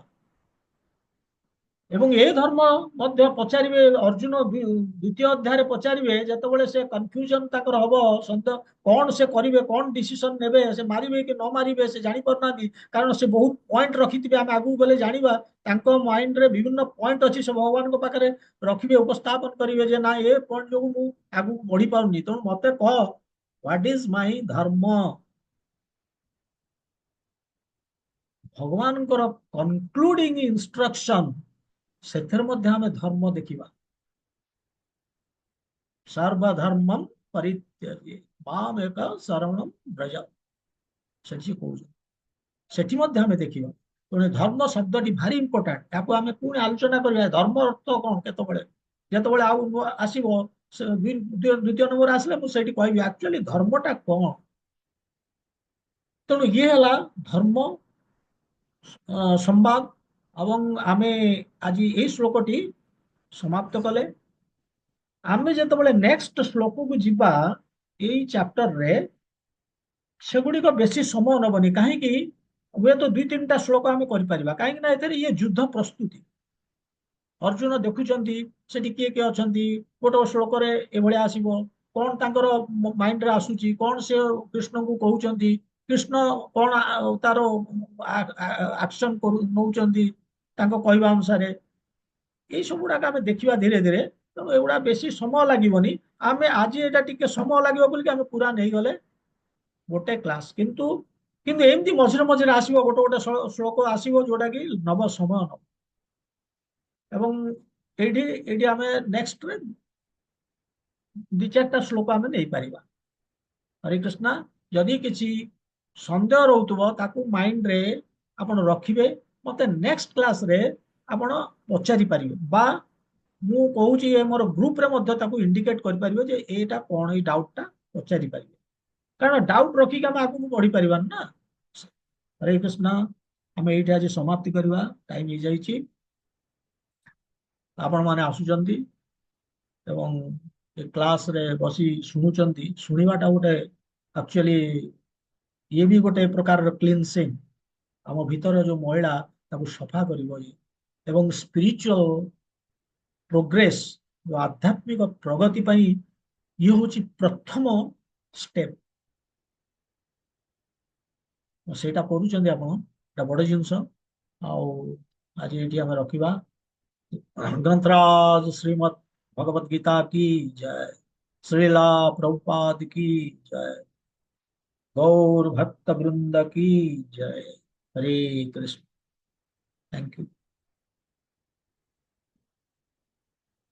ଏବଂ ଏ ଧର୍ମ ମଧ୍ୟ ପଚାରିବେ ଅର୍ଜୁନ ଦ୍ୱିତୀୟ ଅଧ୍ୟାୟରେ ପଚାରିବେ, ଯେତେବେଳେ ସେ କନଫ୍ୟୁଜନ ତାଙ୍କର ହବ, ସନ୍ଦେହ, କଣ ସେ କରିବେ, କଣ ଡିସିସନ ନେବେ, ସେ ମାରିବେ କି ନ ମାରିବେ ସେ ଜାଣିପାରୁନାହାନ୍ତି। କାରଣ ସେ ବହୁତ ପଏଣ୍ଟ ରଖିଥିବେ, ଆମେ ଆଗକୁ ଗଲେ ଜାଣିବା। ତାଙ୍କ ମାଇଣ୍ଡରେ ବିଭିନ୍ନ ପଏଣ୍ଟ ଅଛି, ସେ ଭଗବାନଙ୍କ ପାଖରେ ରଖିବେ, ଉପସ୍ଥାପନ କରିବେ ଯେ ନା ଏ ପଏଣ୍ଟ ଯୋଗୁଁ ମୁଁ ଆଗକୁ ବଢି ପାରୁନି, ତେଣୁ ମତେ କହ ହ୍ୱାଟ ଇଜ ମାଇ ଧର୍ମ। ଭଗବାନଙ୍କର କନକ୍ଲୁଡିଂ ଇନଷ୍ଟ୍ରକ୍ସନ, ସେଥିରେ ମଧ୍ୟ ଆମେ ଧର୍ମ ଦେଖିବା। ସର୍ବଧର୍ମମ ପରିତ୍ୟଜ୍ୟ ମାମ୍ ଏକ ଶରଣଂ ବ୍ରଜ, ସେଠି କହୁଛନ୍ତି। ସେଠି ମଧ୍ୟ ଆମେ ଦେଖିବା। ତେଣୁ ଧର୍ମ ଶବ୍ଦଟି ଭାରି ଇମ୍ପୋର୍ଟାଣ୍ଟ। ତାକୁ ଆମେ ପୁଣି ଆଲୋଚନା କରିବା, ଧର୍ମ ଅର୍ଥ କଣ। କେତେବେଳେ ଯେତେବେଳେ ଆଉ ଆସିବ, ଦ୍ୱିତୀୟ ନମ୍ବର ଆସିଲେ ମୁଁ ସେଇଠି କହିବି ଆକ୍ଚୁଆଲି ଧର୍ମଟା କଣ। ତେଣୁ ଇଏ ହେଲା ଧର୍ମ ସମ୍ବାଦ। ଏବଂ ଆମେ ଆଜି ଏଇ ଶ୍ଲୋକଟି ସମାପ୍ତ କଲେ। ଆମେ ଯେତେବେଳେ ନେକ୍ସଟ ଶ୍ଲୋକକୁ ଯିବା ଏଇ ଚାପ୍ଟରରେ, ସେଗୁଡିକ ବେଶୀ ସମୟ ନେବନି। କାହିଁକି? ହୁଏତ 2-3ଟା ଶ୍ଲୋକ ଆମେ କରିପାରିବା। କାହିଁକି ନା ଏଥିରେ ଇଏ ଯୁଦ୍ଧ ପ୍ରସ୍ତୁତି। ଅର୍ଜୁନ ଦେଖୁଛନ୍ତି ସେଠି କିଏ କିଏ ଅଛନ୍ତି, ଗୋଟେ ଶ୍ଲୋକରେ ଏଭଳିଆ ଆସିବ, କଣ ତାଙ୍କର ମାଇଣ୍ଡରେ ଆସୁଛି, କଣ ସେ କୃଷ୍ଣଙ୍କୁ କହୁଛନ୍ତି, କୃଷ୍ଣ କଣ ତାର ଆକ୍ସନ ନଉଛନ୍ତି ତାଙ୍କ କହିବା ଅନୁସାରେ। ଏଇ ସବୁ ଗୁଡାକ ଆମେ ଦେଖିବା ଧୀରେ ଧୀରେ। ତେଣୁ ଏଗୁଡା ବେଶୀ ସମୟ ଲାଗିବନି। ଆମେ ଆଜି ଏଇଟା ଟିକେ ସମୟ ଲାଗିବ ବୋଲିକି ଆମେ ପୁରା ନେଇଗଲେ ଗୋଟେ କ୍ଲାସ। କିନ୍ତୁ କିନ୍ତୁ ଏମିତି ମଝିରେ ମଝିରେ ଆସିବ, ଗୋଟେ ଗୋଟେ ଶ୍ଲୋକ ଆସିବ ଯୋଉଟା କି ନବ ସମୟ ନବ। ଏବଂ ଏଇଠି ଏଇଠି ଆମେ ନେକ୍ସଟରେ 2-4ଟା ଶ୍ଲୋକ ଆମେ ନେଇପାରିବା। ହରେ କୃଷ୍ଣ। ଯଦି କିଛି ସନ୍ଦେହ ରହୁଥିବ ତାକୁ ମାଇଣ୍ଡରେ ଆପଣ ରଖିବେ, ମତେ ନେକ୍ସଟ କ୍ଲାସରେ ଆପଣ ପଚାରି ପାରିବେ, ବା ମୁଁ କହୁଛି ମୋର ଗ୍ରୁପରେ ମଧ୍ୟ ତାକୁ ଇଣ୍ଡିକେଟ କରିପାରିବେ ଯେ ଏଇଟା କଣ, ଏଇ ଡାଉଟଟା ପଚାରି ପାରିବେ, କାରଣ ଡାଉଟ୍ ରଖିକି ଆମେ ଆଗକୁ ବଢି ପାରିବାନି ନା। ହରେ କୃଷ୍ଣ, ଆମେ ଏଇଠି ଆଜି ସମାପ୍ତି କରିବା, ଟାଇମ ହେଇଯାଇଛି। ଆପଣମାନେ ଆସୁଛନ୍ତି ଏବଂ ଏ କ୍ଲାସରେ ବସି ଶୁଣୁଛନ୍ତି, ଶୁଣିବାଟା ଗୋଟେ ଆକ୍ଚୁଆଲି ଇଏ ବି ଗୋଟେ ପ୍ରକାରର କ୍ଲିନସିଂ, ଆମ ଭିତର ଯୋଉ ମଇଳା ତାକୁ ସଫା କରିବ ଇଏ। ଏବଂ ସ୍ପିରିଚୁଆଲ ପ୍ରୋଗ୍ରେସ, ଯୋଉ ଆଧ୍ୟାତ୍ମିକ ପ୍ରଗତି ପାଇଁ ଇଏ ହଉଛି ପ୍ରଥମ ଷ୍ଟେପ। ସେଇଟା କରୁଛନ୍ତି ଆପଣ, ଏଟା ବଡ ଜିନିଷ। ଆଉ ଆଜି ଏଇଠି ଆମେ ରଖିବା। ग्रंथराज श्रीमद् भगवत गीता की जय। श्रीला प्रभुपाद की जय। गौर भक्त वृंद की जय। हरे कृष्ण। Thank you.